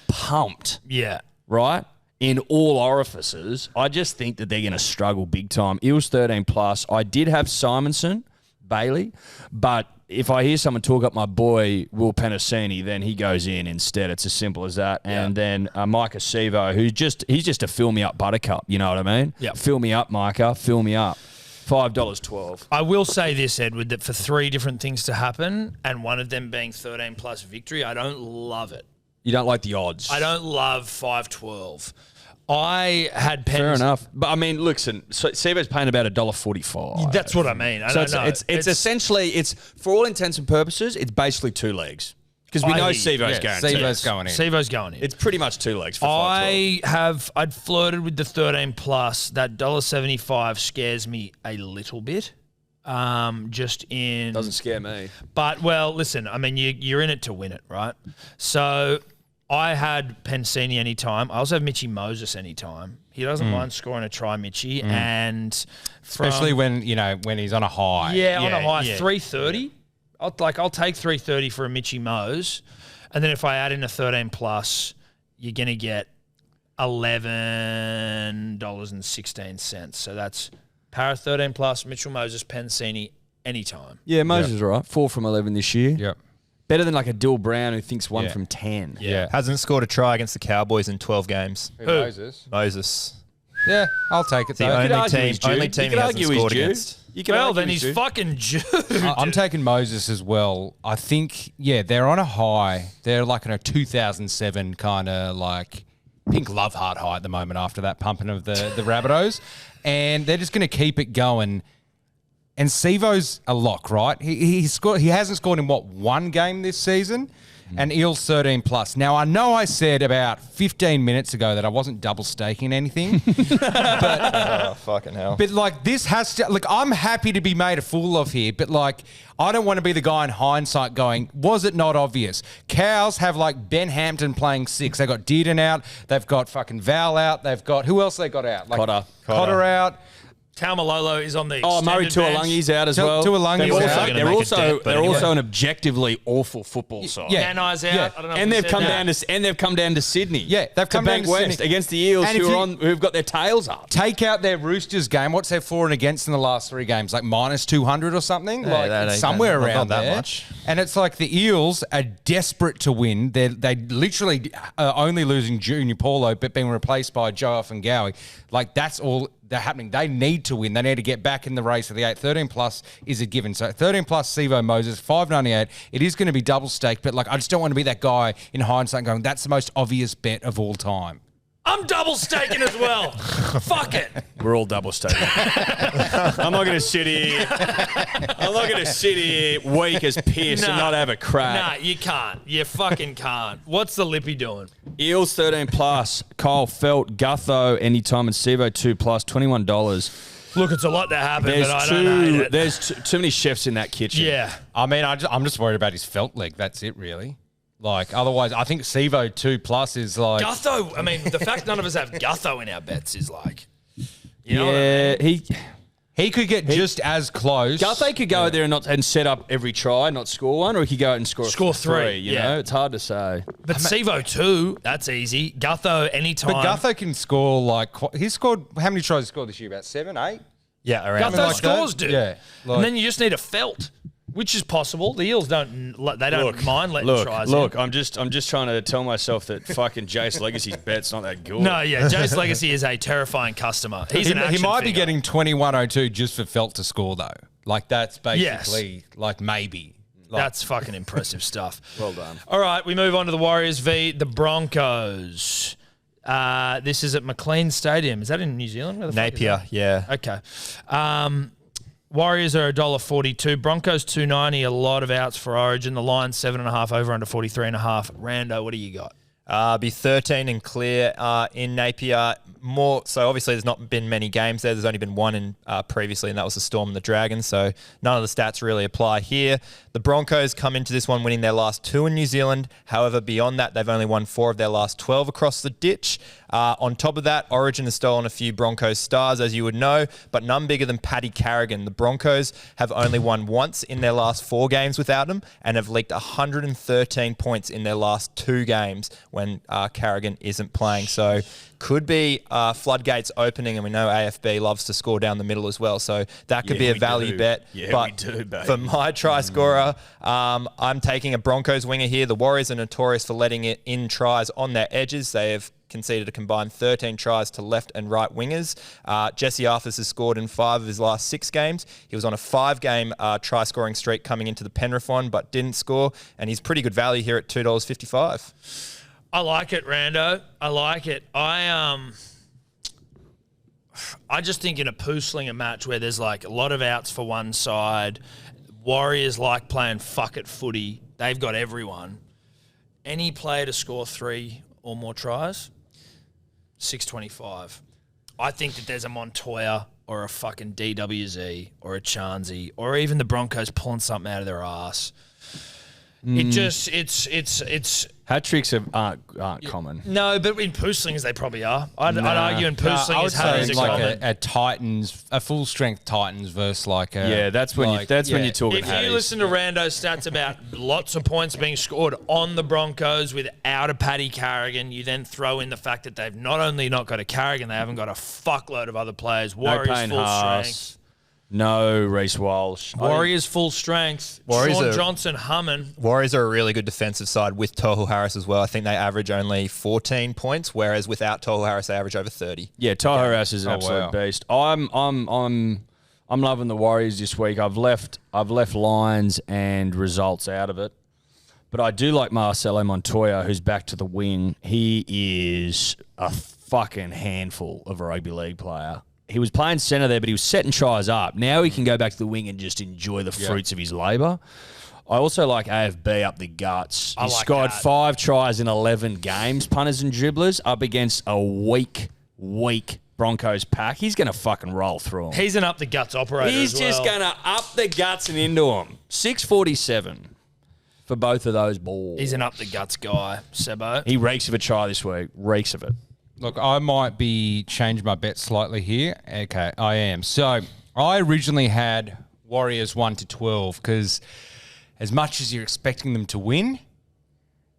pumped, Yeah. right? In all orifices. I just think that they're going to struggle big time. Eels 13 plus. I did have Simonson, Bailey, but if I hear someone talk up my boy Will Penasini, then he goes in instead. It's as simple as that. Yeah. And then Micah Sevo, he's just a fill me up buttercup. You know what I mean? Yeah. Fill me up, Micah. Fill me up. $5.12. I will say this, Edward, that for 3 different things to happen, and one of them being 13 plus victory, I don't love it. You don't like the odds. I don't love 5.12. I had Pens. Fair enough. But I mean, listen, so Sevo's paying about $1.45. That's what I mean. I So don't know. it's essentially, for all intents and purposes, it's basically 2 legs. Because we know Sevo's guaranteed. Sevo's going in. Sevo's going in. It's pretty much 2 legs for 5.12. I'd flirted with the 13 plus. That $1.75 scares me a little bit. Just in Doesn't scare me. But well, listen, I mean you're in it to win it, right? So I had Pensini anytime. I also have Mitchy Moses anytime. He doesn't mind scoring a try, Mitchy, and Especially when he's on a high. on a high 330. I'll take 330 for a Mitchy Mose, and then if I add in a 13 plus, you're gonna get $11.16. So that's Para 13 plus, Mitchell Moses, Pensini, anytime. Yeah, Moses is all right. 4 from 11 this year. Yep. Better than a Dill Brown who thinks 1 from 10. Yeah. Hasn't scored a try against the Cowboys in 12 games. Who? Moses? Moses. Yeah, I'll take it The though. could only argue team, he's due. only You team could he hasn't argue he's scored due. against. You can Well, argue then he's due. fucking due. I'm taking Moses as well. I think, they're on a high. They're like in a 2007 kind of pink love heart high at the moment after that pumping of the Rabbitohs. And they're just going to keep it going. And Sevo's a lock, right? He hasn't scored in, one game this season? And Eels 13 plus. Now, I know I said about 15 minutes ago that I wasn't double staking anything. Oh, fucking hell. But this has to, I'm happy to be made a fool of here, but I don't want to be the guy in hindsight going, was it not obvious? Cows have Ben Hampton playing 6. They got Dearden out. They've got fucking Val out. They've got, who else they got out? Cotter out. Taumalolo is on the Murray extended bench. Tuolangi's out as well. Tuolangi's out. They're also an objectively awful football side. Yeah. Nanai's out. Yeah. I don't know And if they've you come said that. down to Sydney. Yeah, they've come down Bank to West Sydney. against the Eels, And if who've got their tails up. Take out their Roosters game. What's their for and against in the last 3 games? Minus 200 or something? Yeah, that ain't- somewhere not around that there. much. And it's the Eels are desperate to win. They literally are only losing Junior Paulo, but being replaced by Joe Offengawi. That's all. they're happening. They need to win. They need to get back in the race for the 8. 13 plus is a given. So 13 plus Sivo Moses, $5.98. It is going to be double staked, but like I just don't want to be that guy in hindsight going, that's the most obvious bet of all time. I'm double staking as well. Fuck it. We're all double staking. I'm not going to sit here. I'm not going to sit here weak as piss and not have a crack. Nah, you can't. You fucking can't. What's the Lippy doing? Eels 13 plus. Kyle Felt, Gutho, anytime, and Sivo 2 plus. $21. Look, it's a lot to happen, but I don't hate it. There's too many chefs in that kitchen. Yeah. I mean, I'm just worried about his felt leg. That's it, really. Like, otherwise, I think Sivo 2 plus is like... Gutho, I mean, the fact none of us have Gutho in our bets is like... You know what I mean? He could get just as close. Gutho could go there and set up every try, not score one, or he could go out and score three. You know, it's hard to say. But Sivo 2, that's easy. Gutho, anytime. But Gutho can score like... He's scored... How many tries he scored this year? About 7, 8? Yeah, around. Gutho like scores, that. dude. Yeah. And then you just need a felt. Which is possible. The Eels don't mind letting tries in. I'm just trying to tell myself that fucking Jace Legacy's bet's not that good. No, yeah, Jace Legacy is a terrifying customer. He's an action He might be figure. getting 21.02 just for Felt to score, though. Like, that's basically, like, maybe. Like, That's fucking impressive stuff. Well done. All right, we move on to the Warriors v. the Broncos. This is at McLean Stadium. Is that in New Zealand? Where the fuck is Napier, yeah. that? Okay. Warriors are $1.42. Broncos $2.90. A lot of outs for Origin. The Lions 7.5 over under 43.5. Rando, what do you got? Be 13 and clear in Napier. More so, obviously, there's not been many games there. There's only been one in previously, and that was the Storm and the Dragons. So none of the stats really apply here. The Broncos come into this one winning their last 2 in New Zealand. However, beyond that, they've only won 4 of their last 12 across the ditch. On top of that, Origin has stolen a few Broncos stars, as you would know, but none bigger than Paddy Carrigan. The Broncos have only won once in their last 4 games without him and have leaked 113 points in their last 2 games when Carrigan isn't playing. So could be floodgates opening, and we know AFB loves to score down the middle as well. So that could be a value bet. Yeah, but we do, baby. For my try scorer, I'm taking a Broncos winger here. The Warriors are notorious for letting it in tries on their edges. They have conceded a combined 13 tries to left and right wingers. Jesse Arthurs has scored in 5 of his last 6 games. He was on a 5-game try-scoring streak coming into the Penrith one, but didn't score, and he's pretty good value here at $2.55. I like it, Rando. I like it. I just think in a Pooslinger match where there's like a lot of outs for one side, Warriors like playing fuck it footy. They've got everyone. Any player to score 3 or more tries, $6.25. I think that there's a Montoya or a fucking DWZ or a Chansey or even the Broncos pulling something out of their ass. It's Hat tricks aren't common. no, but in Pooslingers they probably are. I'd argue in Pooslingers I hat would is say a like common. a Titans, a full strength Titans versus like a... Yeah, that's when like, when you're talking If Hatties. you listen to Rando's stats about lots of points being scored on the Broncos without a Paddy Carrigan, you then throw in the fact that they've not only not got a Carrigan, they haven't got a fuckload of other players. No Warriors Payne full Haas, strength. no Reece Walsh. Warriors full strength. Warriors Sean are- Johnson humming. Warriors are a really good defensive side with Tohu Harris as well. I think they average only 14 points, whereas without Tohu Harris, they average over 30. Yeah, Ty Harris is an Oh, absolute wow. beast. I'm loving the Warriors this week. I've left lines and results out of it. But I do like Marcelo Montoya, who's back to the wing. He is a fucking handful of a rugby league player. He was playing centre there, but he was setting tries up. Now he can go back to the wing and just enjoy the fruits of his labour. I also like AFB up the guts. He like scored that. 5 tries in 11 games, punters and dribblers, up against a weak Broncos pack. He's going to fucking roll through them. He's an up the guts operator. He's as well. just going to up the guts and into them. 647 for both of those balls. He's an up the guts guy, Sebo. He reeks of a try this week. Reeks of it. Look, I might be changing my bet slightly here. Okay, I am. So I originally had Warriors 1-12 because as much as you're expecting them to win,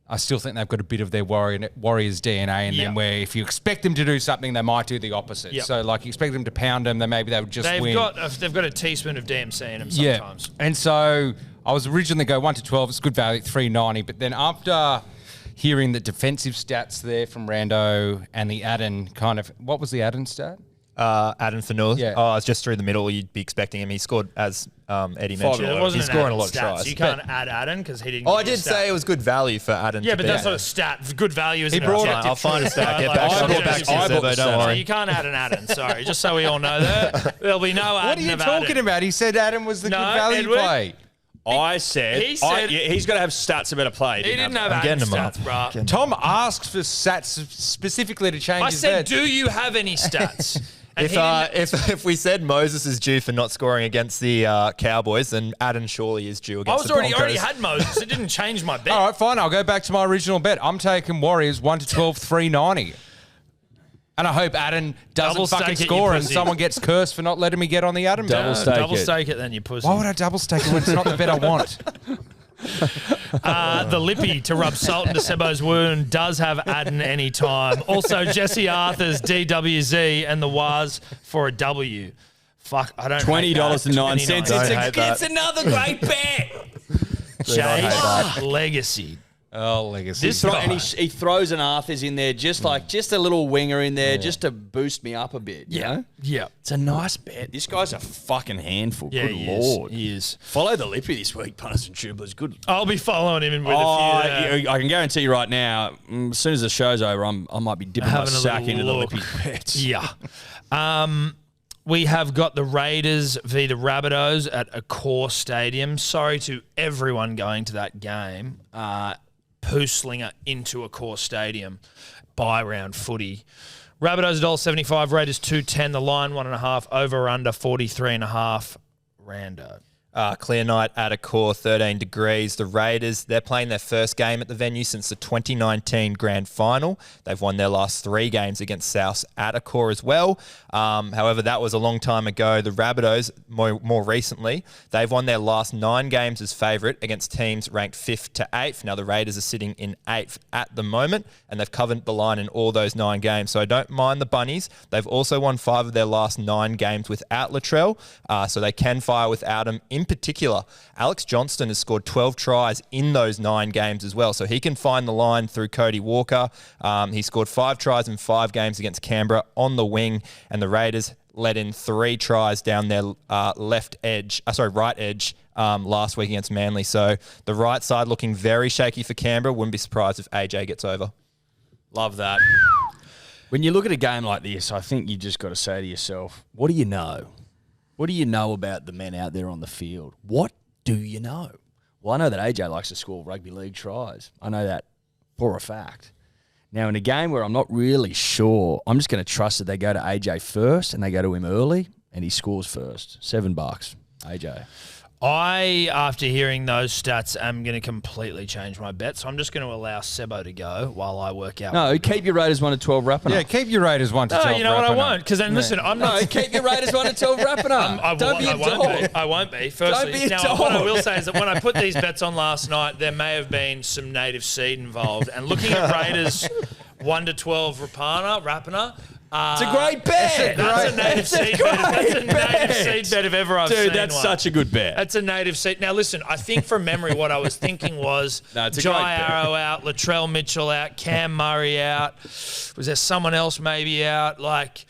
I still think they've got a bit of their Warriors DNA in them where if you expect them to do something, they might do the opposite. Yep. So like you expect them to pound them, then maybe they would just They've win. got a teaspoon of DMC in them sometimes. Yeah. And so I was originally go 1-12. It's good value at $3.90. But then after hearing the defensive stats there from Rando and the Adden kind of, what was the Adden stat? Adam Fanua. Yeah. Oh, it's just through the middle. You'd be expecting him. He scored, as Eddie mentioned. It wasn't He's an scoring Adam a lot of stats. tries. You can't add Adam because he didn't. Oh, give I you did a stat. say it was good value for Adam. Yeah, to but be that's at. not a stat. Good value is He an brought it. objective I'll find a thing. stat. Get Like, back. like, I'll get like, back to you, like, Zebo, like, don't so worry. you can't add an Adam. Sorry, just so we all know that there'll be no What are adding you of talking Adam. about? He said Adam was the No, good value Edward. play. I said, he said- he's got to have stats about a play. He didn't have I'm Adam getting him up. stats, bro. Tom asked for stats specifically to change I his said, bet. do you have any stats? And he didn't- If we said Moses is due for not scoring against the Cowboys, then Adam surely is due I against was the Broncos. already had Moses. It didn't change my bet. All right, fine. I'll go back to my original bet. I'm taking Warriors 1 to 12, 390. And I hope Adam doesn't Double fucking stake it, you score and pussy. someone gets cursed for not letting me get on the Adam Double bet. stake Double it. stake it then, you pussy. Why would I double stake it when it's not the bet I want? The Lippy to rub salt into Sebo's wound does have Adden any time. Also, Jesse Arthur's DWZ and the Waz for a W. Fuck, I don't hate that. $20.09. Don't hate that. It's another great bet. Chase Legacy. Oh, legacy. This And guy. he throws an Arthur's in there, just a little winger in there, just to boost me up a bit. You know? Yeah. It's a nice bet. This guy's a fucking handful. Yeah, Good he lord. is. He is. Follow the Lippy this week, punters and dribblers. Good. I'll be following him in with Oh, a few. I can guarantee you right now, as soon as the show's over, I might be dipping my Having a sack little into the look. Lippy bets. Yeah. We have got the Raiders v. the Rabbitohs at Accor Stadium. Sorry to everyone going to that game. Pooslinger into Accor Stadium. Buy round footy. Rabbitohs $1.75, Raiders $2.10. The line 1.5. Over under 43.5. Rando. Clear night at Accor, 13 degrees. The Raiders, they're playing their first game at the venue since the 2019 Grand Final. They've won their last 3 games against South at Accor as well. However, that was a long time ago. The Rabbitohs, more recently, they've won their last 9 games as favourite against teams ranked 5th to 8th. Now, the Raiders are sitting in 8th at the moment, and they've covered the line in all those 9 games. So I don't mind the Bunnies. They've also won 5 of their last 9 games without Latrell, so they can fire without him. In particular, Alex Johnston has scored 12 tries in those 9 games as well, so he can find the line through Cody Walker. He scored 5 tries in 5 games against Canberra on the wing, and the Raiders let in 3 tries down their right edge last week against Manly. So the right side looking very shaky for Canberra. Wouldn't be surprised if AJ gets over. Love that. When you look at a game like this, I think you just got to say to yourself, what do you know? What do you know about the men out there on the field? What do you know? Well, I know that AJ likes to score rugby league tries. I know that for a fact. Now, in a game where I'm not really sure, I'm just going to trust that they go to AJ first and they go to him early and he scores first. $7, AJ. I, after hearing those stats, am going to completely change my bet. So I'm just going to allow Sebo to go while I work out. No, keep your Raiders 1 to 12 wrapping Yeah, up. keep your Raiders 1 to 12. No, you know what I wrapping up. won't? Because then, listen, I'm not... No, keep your Raiders 1 to 12 wrapping up. Don't be a dog. I won't be. Firstly, Don't be a now what I dog. will say is that when I put these bets on last night, there may have been some native seed involved. And looking at Raiders 1 to 12 Rapana, It's a great bet. that's a native seed bet. That's a native seed bet if ever I've seen Dude, that's one. such a good bet. That's a native seed. Now, listen, I think from memory, what I was thinking was No, it's a Jai great bet. Arrow out, Latrell Mitchell out, Cam Murray out. Was there someone else maybe out? Like,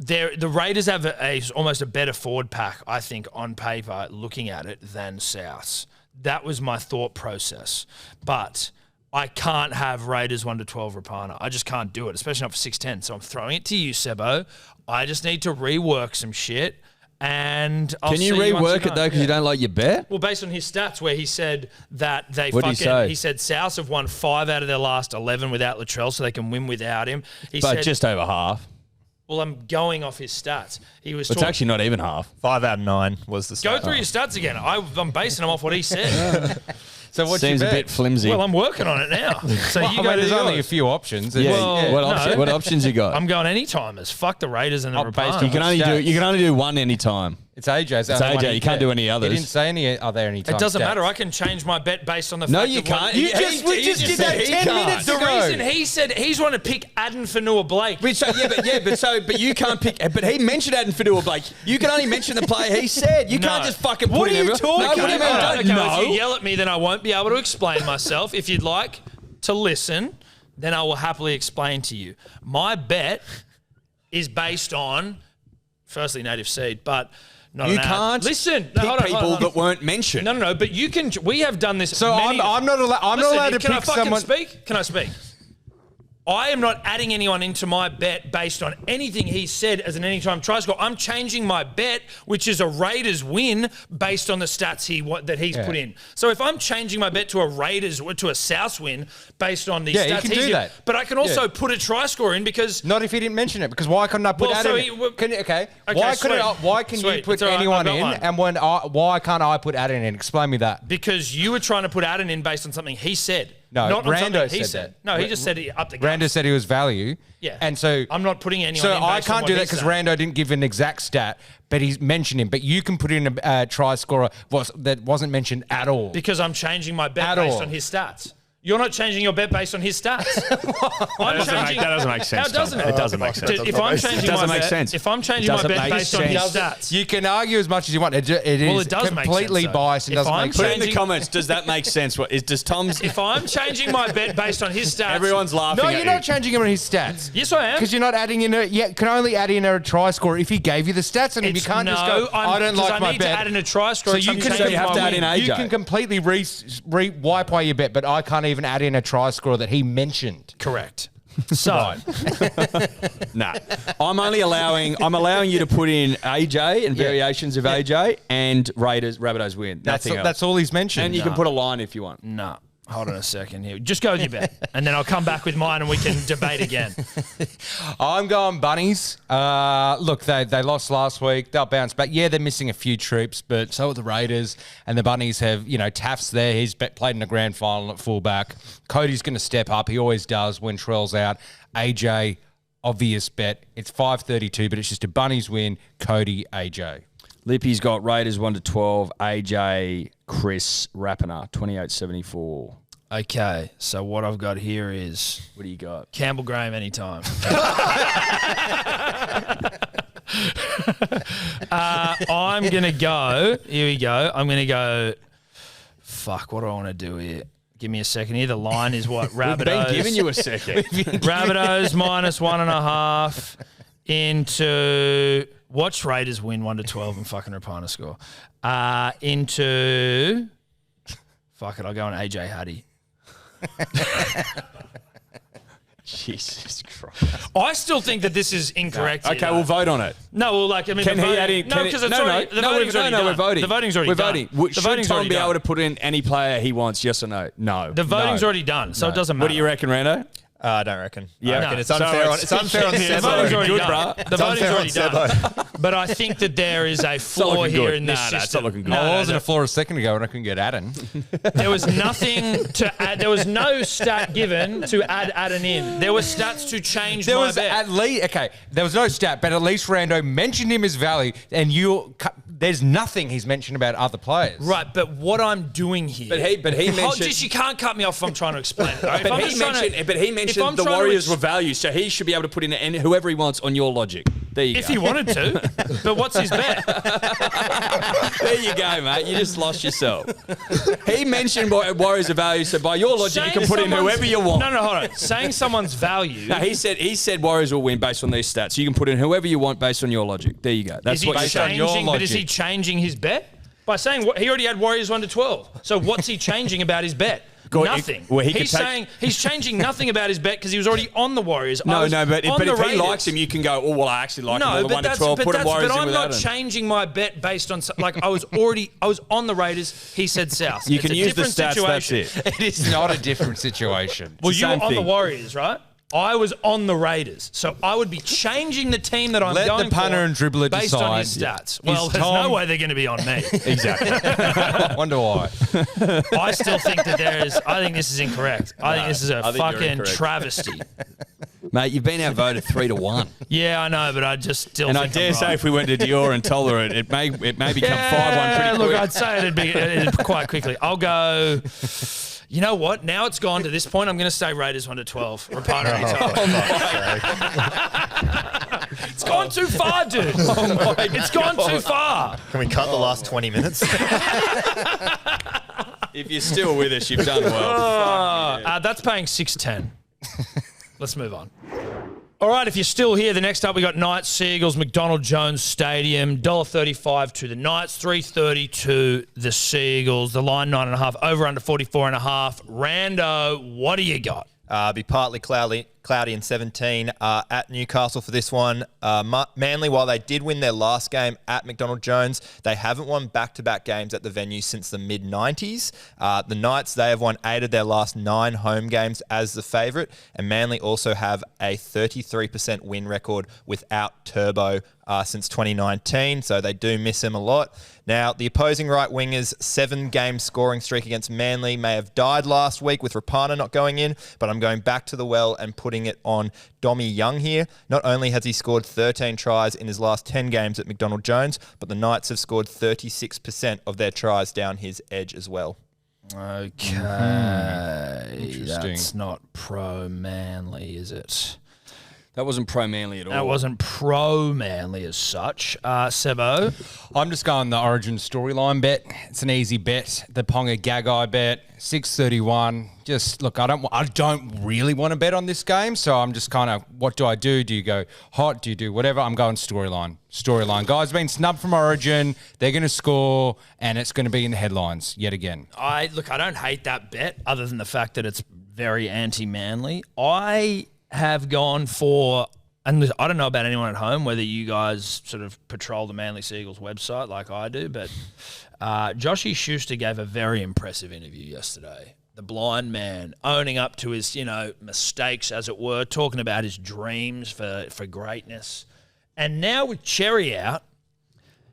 the Raiders have almost a better forward pack, I think, on paper, looking at it, than Souths. That was my thought process. But I can't have Raiders 1 to 12 Rapana. I just can't do it, especially not for 6-10. So I'm throwing it to you, Sebo. I just need to rework some shit. And I'll Can you see once rework you're it, though, done. because you don't like your bet? Well, based on his stats, where he said that they What'd he say? he said Souths have won 5 out of their last 11 without Latrell, so they can win without him. He But said, just over half. well, I'm going off his stats. He was It's talking. actually not even half. 5 out of 9 was the Go stat. through your stats again. I'm basing them off what he said. So what's Seems your a bet? bit flimsy. Well, I'm working on it now. So you go to there's only a yours. few options. yeah. Well, what, no. what options you got? I'm going any timers. Fuck the Raiders and the Oh, based Rapana. you can only Stats. do one anytime. It's AJ's. It's AJ. You can't do any others. He didn't say any other any time. It doesn't stats. matter. I can change my bet based on the No, fact you of what- can't. You He- just- we he just did that said he 10 can't. minutes The ago. reason he said he's wanting to pick Aden Fanua Blake. But you can't pick. But he mentioned Aden Fadua Blake. You can only mention the player he said. You can't No. just fucking What put are him you everywhere. talking No, what do you mean? about? Don't- Okay, well, if you No. yell at me, then I won't be able to explain myself. If you'd like to listen, then I will happily explain to you. My bet is based on firstly native seed, but not You an ad. can't Listen. pick hold on, people hold on. that weren't mentioned. No. But you can. We have done this. So I'm not allowed. I'm not allowed to Can I pick fucking someone. speak? Can I speak? I am not adding anyone into my bet based on anything he said as an anytime try score. I'm changing my bet, which is a Raiders win, based on the stats that he's put in. So if I'm changing my bet to a Raiders or to a South win based on the Yeah, you stats can he's do in, that. but I can also Yeah. put a try score in because Not if he didn't mention it, because why couldn't I put Well, Adam? so in? he- Why can sweet. you put It's all right, anyone I've got in, one. and why can't I put Adam in? Explain me that. because you were trying to put Adam in based on something he said. No, not on Rando something he said said. that. No, he just said he upped the Rando guts. said he was value. Yeah. And so I'm not putting anyone So in I based on can't what do he that because said. Rando didn't give an exact stat, but he's mentioned him. But you can put in a try scorer that wasn't mentioned at all. Because I'm changing my bet At based all. on his stats. You're not changing your bet based on his stats. I'm changing. That doesn't make sense. How doesn't Tom. it? It doesn't make sense. If I'm changing It doesn't my make bet, sense. if I'm changing It my doesn't bet make based on his sense. stats, You can argue as much as you want. It is Well, it does make completely sense, though. biased and If doesn't I'm make Put sense. in the changing- comments, does that make sense? Does Tom's... if I'm changing my bet based on his stats, Everyone's laughing No, at you're you. not changing him on his stats. Yes, I am. Because you're not adding in can only add in a try score if he gave you the stats, and you can't just go, I don't like my I need bet. to add in a try score. So you can So you have to add in you AJ. can completely wipe away your bet, but I can't even add in a try score that he mentioned. Correct. So, Nah. I'm allowing you to put in AJ and variations of AJ and Rabbitohs win. Nothing else. That's all he's mentioned. And you can put a line if you want. no. Hold on a second here. Just go with your bet, and then I'll come back with mine, and we can debate again. I'm going Bunnies. Look, they lost last week. They'll bounce back. Yeah, they're missing a few troops, but so are the Raiders. And the Bunnies have, Taft's there. He's played in the grand final at fullback. Cody's going to step up. He always does when Trell's out. AJ, obvious bet. It's 5.32, but it's just a Bunnies win. Cody, AJ. Lippy's got Raiders 1-12, AJ, Chris, Rapiner, 28.74. Okay, so what I've got here is What do you got? Campbell Graham anytime. I'm going to go. Here we go. I'm going to go. Fuck, what do I want to do here? Give me a second here. The line is what? Been Rabbitohs. giving you a second. Rabbitohs minus 1.5 into. Watch Raiders win 1-12 and fucking Rapana score. Into. Fuck it, I'll go on AJ Huddy. Jesus Christ. I still think that this is incorrect. here, Okay, though. we'll vote on it. No, well, like, I mean, Can the he voting, add in? No, because it's already. The voting's already done. we're voting. The voting's already We're done. voting. The Should voting's Tom already be done. able to put in any player he wants? Yes or no? No. The voting's No. already done, so it doesn't matter. What do you reckon, Rando? I don't reckon. Yeah. I reckon No. it's unfair. So It's unfair on The Yeah, Sebo. voting's already good, done. bruh. The It's voting's unfair already on done. But I think that there is a not flaw looking here good. in this Nah, system. it's not looking good. No, I no, was on the floor a second ago and I couldn't get Adam. there was nothing to add. There was no stat given to add Adam in. There were stats to change There my was bet. at least there was no stat, but at least Rando mentioned him as value, and there's nothing he's mentioned about other players. Right, but what I'm doing here. But he mentioned. Just, you can't cut me off if I'm trying to explain it. Right? But he mentioned the Warriors were value, so he should be able to put in whoever he wants on your logic. There you go. If he wanted to. But what's his bet? There you go, mate. You just lost yourself. He mentioned Warriors are value, so by your logic, you Saying can put in someone's- whoever you want. No, hold on. Saying someone's value. No, he said Warriors will win based on these stats. So you can put in whoever you want based on your logic. There you go. That's Is he what you're based on saying. your changing? But is he logic. changing his bet by saying he already had Warriors 1-12? So what's he changing about his bet? Go- Nothing. well, he could he's take- saying he's changing nothing about his bet because he was already on the Warriors. I No, was but on the if he Raiders. likes him, you can go, oh, well, I actually like him No, more than but 1 that's, 12. but, Put that's, him Warriors but in I'm without not him. changing my bet based on like I was on the Raiders. He said South. You It's can a use the different stats, that's situation. it. It is not a different situation. Well, the you were same on the thing. Warriors, right? I was on the Raiders, so I would be changing the team that I'm Let going the punter for and dribbler based on his decide. stats. Well, Is there's no Tom- way they're going to be on me. Exactly. I wonder why. I still think that there is. I think this is incorrect. I think this is a I think you're fucking incorrect. travesty. Mate, you've been outvoted 3-1. Yeah, I know, but I just still. And think I dare I'm say right. if we went to Dior and Tolerant, it may become 5-1 pretty Look, quick. I'd say it'd quite quickly. I'll go. You know what? Now it's gone to this point. I'm going to say Raiders 1-12. Rapana anytime. It's gone too far, dude. It's gone too far. Can we cut the last 20 minutes? If you're still with us, you've done well. That's paying $6.10. Let's move on. All right, if you're still here, the next up we got Knights Seagulls, McDonald Jones Stadium, $1.35 to the Knights, $3.30 to the Seagulls. The line 9.5, over under 44.5. Rando, what do you got? Be partly cloudy and 17 at Newcastle for this one. Manly, while they did win their last game at McDonald Jones, they haven't won back-to-back games at the venue since the mid-90s. The Knights, they have won 8 of their last 9 home games as the favourite, and Manly also have a 33% win record without Turbo since 2019, so they do miss him a lot. Now, the opposing right wingers' 7-game scoring streak against Manly may have died last week with Rapana not going in, but I'm going back to the well and putting it on Dommy Young here. Not only has he scored 13 tries in his last 10 games at McDonald Jones, but the Knights have scored 36% of their tries down his edge as well. Okay. Interesting. That's not pro-Manly, is it? That wasn't pro-Manly at all. That wasn't pro-Manly as such. Sebo? I'm just going the Origin storyline bet. It's an easy bet. The Ponga Gagai bet, 6.31. Just look, I don't really want to bet on this game, so I'm just kind of, what do I do? Do you go hot? Do you do whatever? I'm going storyline. Storyline. Guys been snubbed from Origin. They're going to score, and it's going to be in the headlines yet again. I don't hate that bet, other than the fact that it's very anti-Manly. I have gone for, and I don't know about anyone at home, whether you guys sort of patrol the Manly Seagulls website like I do, but Joshy Schuster gave a very impressive interview yesterday. The blind man owning up to his, mistakes, as it were, talking about his dreams for greatness. And now with Cherry out,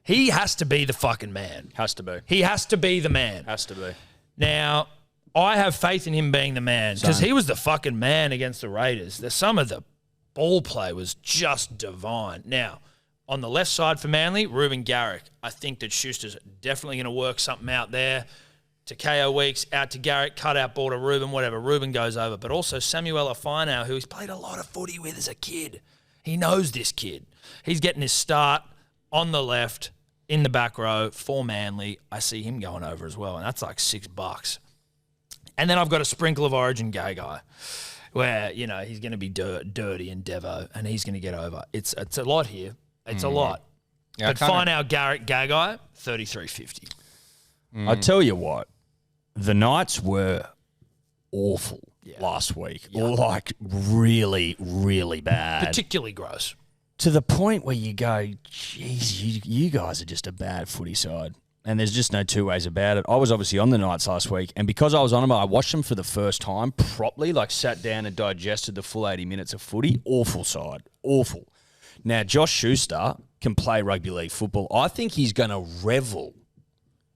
he has to be the fucking man. Has to be. He has to be the man. Has to be. Now, I have faith in him being the man because he was the fucking man against the Raiders. Some of the ball play was just divine. Now, on the left side for Manly, Ruben Garrick. I think that Schuster's definitely going to work something out there. To KO Weeks, out to Garrick, cut out ball to Ruben, whatever. Ruben goes over. But also Samuel Afinau, who he's played a lot of footy with as a kid. He knows this kid. He's getting his start on the left, in the back row for Manly. I see him going over as well, and that's like $6. And then I've got a sprinkle of Origin Gagai, where, he's going to be dirty and Devo, and he's going to get over. It's a lot here. It's a lot. Yeah, but find out Garrett Gagai, $33.50. I tell you what, the Knights were awful last week. Like, really, really bad. Particularly gross. To the point where you go, geez, you guys are just a bad footy side. And there's just no two ways about it. I was obviously on the Knights last week, and because I was on them, I watched them for the first time properly, like sat down and digested the full 80 minutes of footy. Awful side. Awful. Now, Josh Schuster can play rugby league football. I think he's going to revel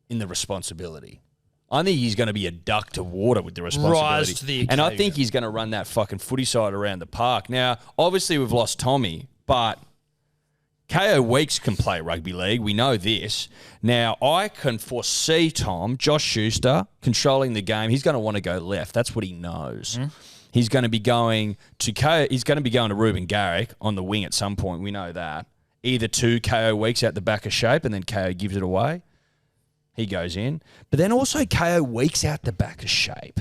in the responsibility. I think he's going to be a duck to water with the responsibility. Rise to the occasion. And I think he's going to run that fucking footy side around the park. Now, obviously we've lost Tommy, but KO Weeks can play rugby league. We know this. Now, I can foresee Josh Schuster, controlling the game. He's going to want to go left. That's what he knows. He's going to be going to He's going to be going to Ruben Garrick on the wing at some point. We know that. Either to KO Weeks out the back of shape, and then KO gives it away. He goes in. But then also KO Weeks out the back of shape.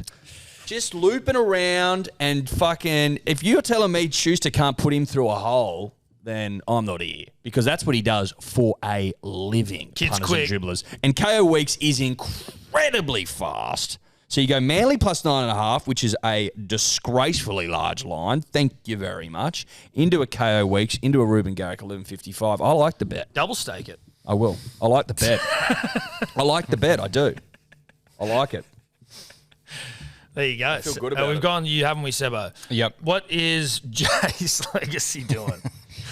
Just looping around and fucking... If you're telling me Schuster can't put him through a hole, then I'm not here. Because that's what he does for a living. Kids punters quick. and dribblers. And KO Weeks is incredibly fast. So you go Manly plus 9.5, which is a disgracefully large line. Thank you very much. Into a KO Weeks, into a Ruben Garrick 11.55. I like the bet. Double stake it. I will. I like the bet. I like the bet. I do. I like it. There you go. feel good about we've it. gone, haven't we, Sebo? Yep. What is Jay's legacy doing?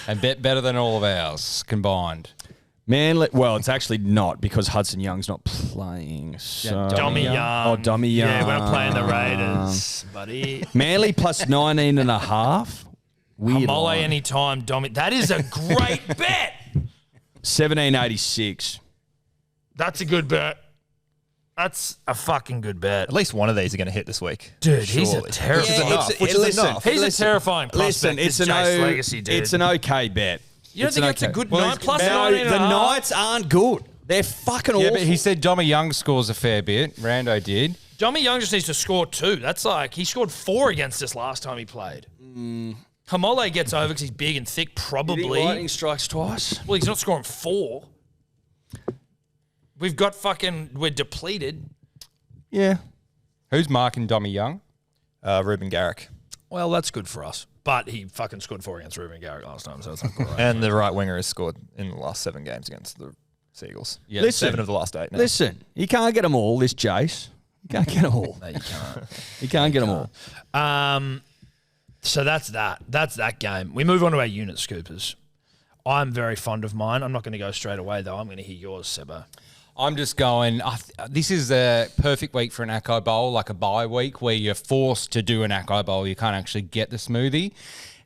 And bet better than all of ours combined. Manly, well, it's actually not because Hudson Young's not playing. So. Dommy Young. Oh, Dommy Young. Yeah, we're not playing the Raiders, buddy. Manly plus 19.5. Weird Mole line. anytime, Dommy. That is a great bet. 17.86. That's a good bet. That's a fucking good bet. At least one of these are going to hit this week. Dude, he's a Surely. terrifying. Which is enough. He's a terrifying prospect. Listen, it's this an Jace legacy, dude. It's an okay bet. You don't It's think an that's a okay- good Well, nine he's- plus No, 19 and the a half? Knights aren't good. They're fucking awful. Yeah, but he said Dommy Young scores a fair bit. Rando did. Dommy Young just needs to score 2. That's like, he scored 4 against us last time he played. Hamole gets over because he's big and thick, probably. Lightning strikes twice. Well, he's not scoring 4. We've got we're depleted. Yeah. Who's marking Dommy Young? Ruben Garrick. Well, that's good for us. But he fucking scored 4 against Ruben Garrick last time, so it's not great. And the right winger has scored in the last 7 games against the Seagulls. Yeah. Listen. 7 of the last 8 now. Listen, you can't get them all, this Jace. You can't get them all. No, you can't. You can't get them all. So that's that. That's that game. We move on to our unit scoopers. I'm very fond of mine. I'm not going to go straight away, though. I'm going to hear yours, Sebo. I'm just going, this is a perfect week for an Acco Bowl, like a bye week where you're forced to do an Acco Bowl. You can't actually get the smoothie.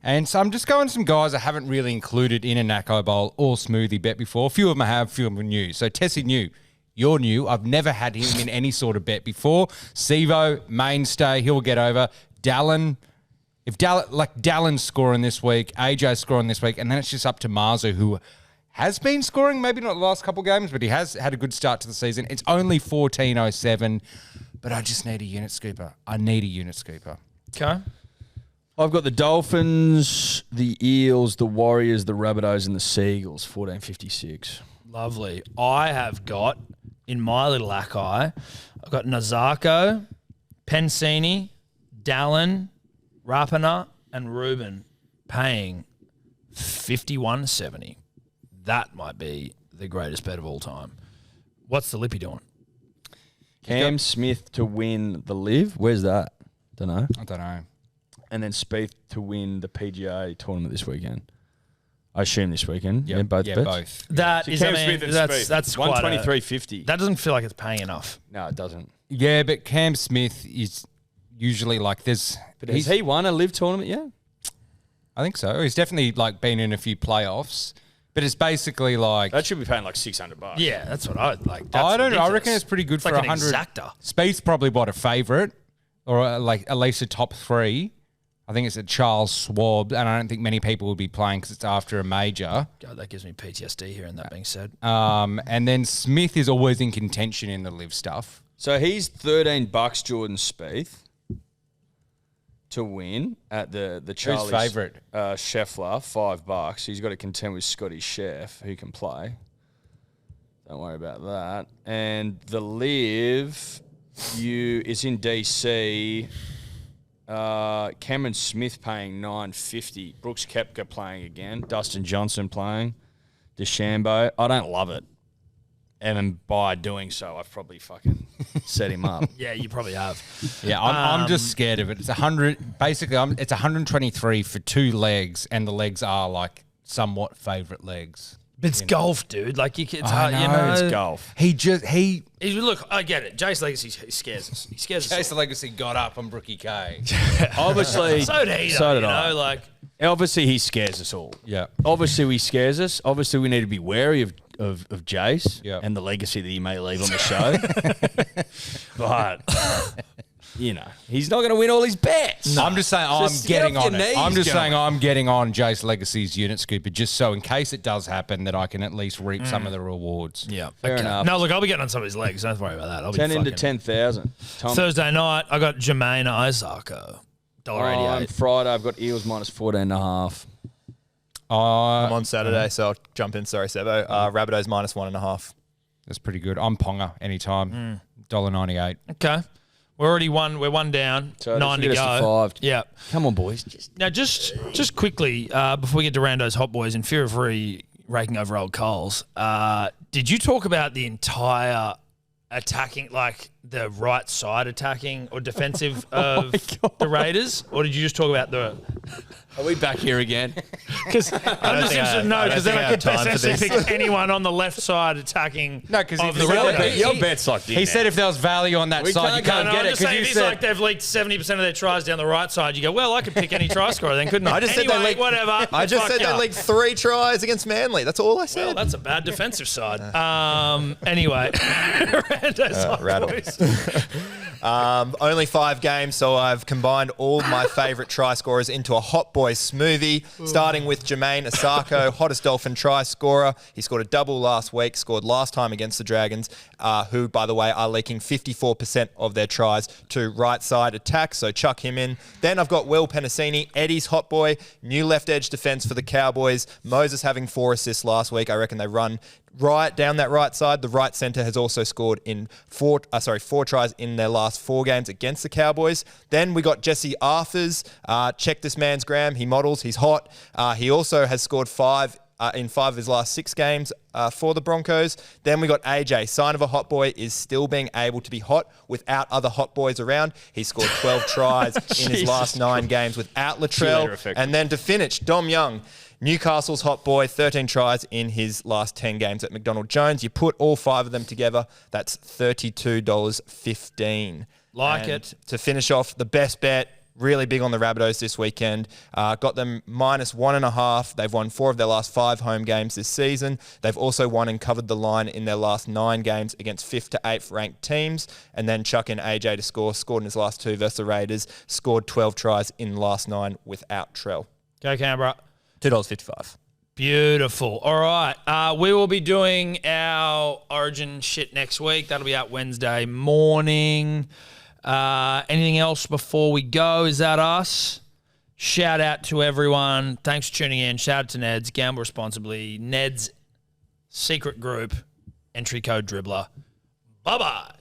And so I'm just going some guys I haven't really included in an Acco Bowl or smoothie bet before. A few of them I have, a few of them are new. So Tessie new. You're new. I've never had him in any sort of bet before. Sevo, mainstay. He'll get over. Dallin. If Dallin's scoring this week, AJ's scoring this week, and then it's just up to Marzu, who has been scoring, maybe not the last couple of games, but he has had a good start to the season. It's only 14.07, but I just need a unit scooper. I need a unit scooper. Okay. I've got the Dolphins, the Eels, the Warriors, the Rabbitohs, and the Seagulls, 14.56. Lovely. I have got, in my little Acai, I've got Nazako, Pensini, Dallin, Rapana, and Ruben paying 51.70. That might be the greatest bet of all time. What's the Lippy doing? Cam Smith to win the Live. Where's that? Don't know. I don't know. And then Spieth to win the PGA tournament this weekend. I assume this weekend. Yep. Yeah, both Yeah, bets. both. That So is, Cam I mean, Smith and that's Spieth. quite 123.50. that doesn't feel like it's paying enough. No, it doesn't. Yeah, but Cam Smith is usually like there's... But has he won a Live tournament yet? I think so. He's definitely like been in a few playoffs, but it's basically like... That should be paying like $600. Yeah, that's what I like. That's I don't know. I ridiculous. reckon it's pretty good It's for like an 100. exacta. Spieth's probably what, a favourite or like at least a top 3. I think it's a Charles Schwab, and I don't think many people will be playing because it's after a major. God, that gives me PTSD hearing that being said. And then Smith is always in contention in the Live stuff. So he's $13 Jordan Spieth to win at the Charlie's favourite? Scheffler, $5. He's got to contend with Scotty Sheff, who can play. Don't worry about that. And the Live, it's in DC. Cameron Smith paying $9.50. Brooks Koepka playing again. Dustin Johnson playing. DeChambeau. I don't love it. And by doing so, I've probably fucking set him up. Yeah, you probably have. Yeah, I'm just scared of it. It's 100. Basically, it's 123 for 2 legs, and the legs are like somewhat favourite legs. But it's golf, dude. Like it's I hard, you know, know. It's golf. Look, I get it. Jace Legacy he scares us. He scares us. Chase the Legacy got up on Brookie K. Obviously, So did he. so Though, did you I. know, like Obviously, he scares us all. Yeah. Obviously, he scares us. Obviously, we need to be wary of Jace Yeah. and the legacy that he may leave on the show. But, you know, he's not going to win all his bets. I'm just saying I'm Just get getting off on your it. knees, I'm just Joey. saying I'm getting on Jace Legacy's unit scooper just so in case it does happen that I can at least reap some of the rewards. yeah, Fair enough. No, look, I'll be getting on some of his legs. Don't worry about that. I'll be 10 into fucking- 10,000. Tom. Thursday night, I got Jermaine Isako, on $1.88. Friday, I've got Eels minus 14.5. I'm on Saturday, so I'll jump in. Sorry, Sebo. Rabbitohs minus 1.5. That's pretty good. I'm Ponga anytime. $1.98. Okay, we're already one. We're one down. So 9 to get us to go. 5. Yeah. Come on, boys. Now, just quickly before we get to Randos Hot Boys in fear of raking over old coals, did you talk about the entire attacking, like the right side attacking or defensive of the Raiders, or did you just talk about the? Are we back here again? Because I'm just interested to know, because then I could essentially pick anyone on the left side attacking. No, because of the Raiders. Your bet's locked in. He said if there was value on that We side, you can't can't No, get I'm it. just Because saying, you if it's said like they've leaked 70% of their tries down the right side, you go, well, I could pick any try scorer then, couldn't I? I just said they anyway, leaked- whatever. I just Fuck said ya. they leaked 3 tries against Manly. That's all I said. Well, that's a bad defensive side. Anyway, Randos Hot rattle. Boys. Only 5 games, so I've combined all my favourite try scorers into a hot boy smoothie, starting with Jermaine Asako, hottest Dolphin try scorer. He scored a double last week, scored last time against the Dragons, who, by the way, are leaking 54% of their tries to right side attack, so chuck him in. Then I've got Will Penasini, Eddie's hot boy, new left edge defence for the Cowboys. Moses having 4 assists last week. I reckon they run right down that right side. The right centre has also scored in 4 tries in their last 4 games against the Cowboys. Then we got Jesse Arthurs. Check this man's gram. He models. He's hot. He also has scored 5 in 5 of his last 6 games for the Broncos. Then we got AJ. Sign of a hot boy is still being able to be hot without other hot boys around. He scored 12 tries in his last 9 games without Latrell. And then to finish, Dom Young. Newcastle's hot boy, 13 tries in his last 10 games at McDonald Jones. You put all 5 of them together, that's $32.15. Like it. To finish off, the best bet, really big on the Rabbitohs this weekend. Got them -1.5. They've won 4 of their last 5 home games this season. They've also won and covered the line in their last 9 games against 5th to 8th ranked teams. And then chuck in AJ to score. Scored in his last 2 versus the Raiders. Scored 12 tries in the last 9 without Trell. Go Canberra. $2.55. Beautiful. All right. We will be doing our Origin shit next week. That'll be out Wednesday morning. Anything else before we go? Is that us? Shout out to everyone. Thanks for tuning in. Shout out to Ned's. Gamble responsibly. Ned's secret group. Entry code Dribbler. Bye-bye.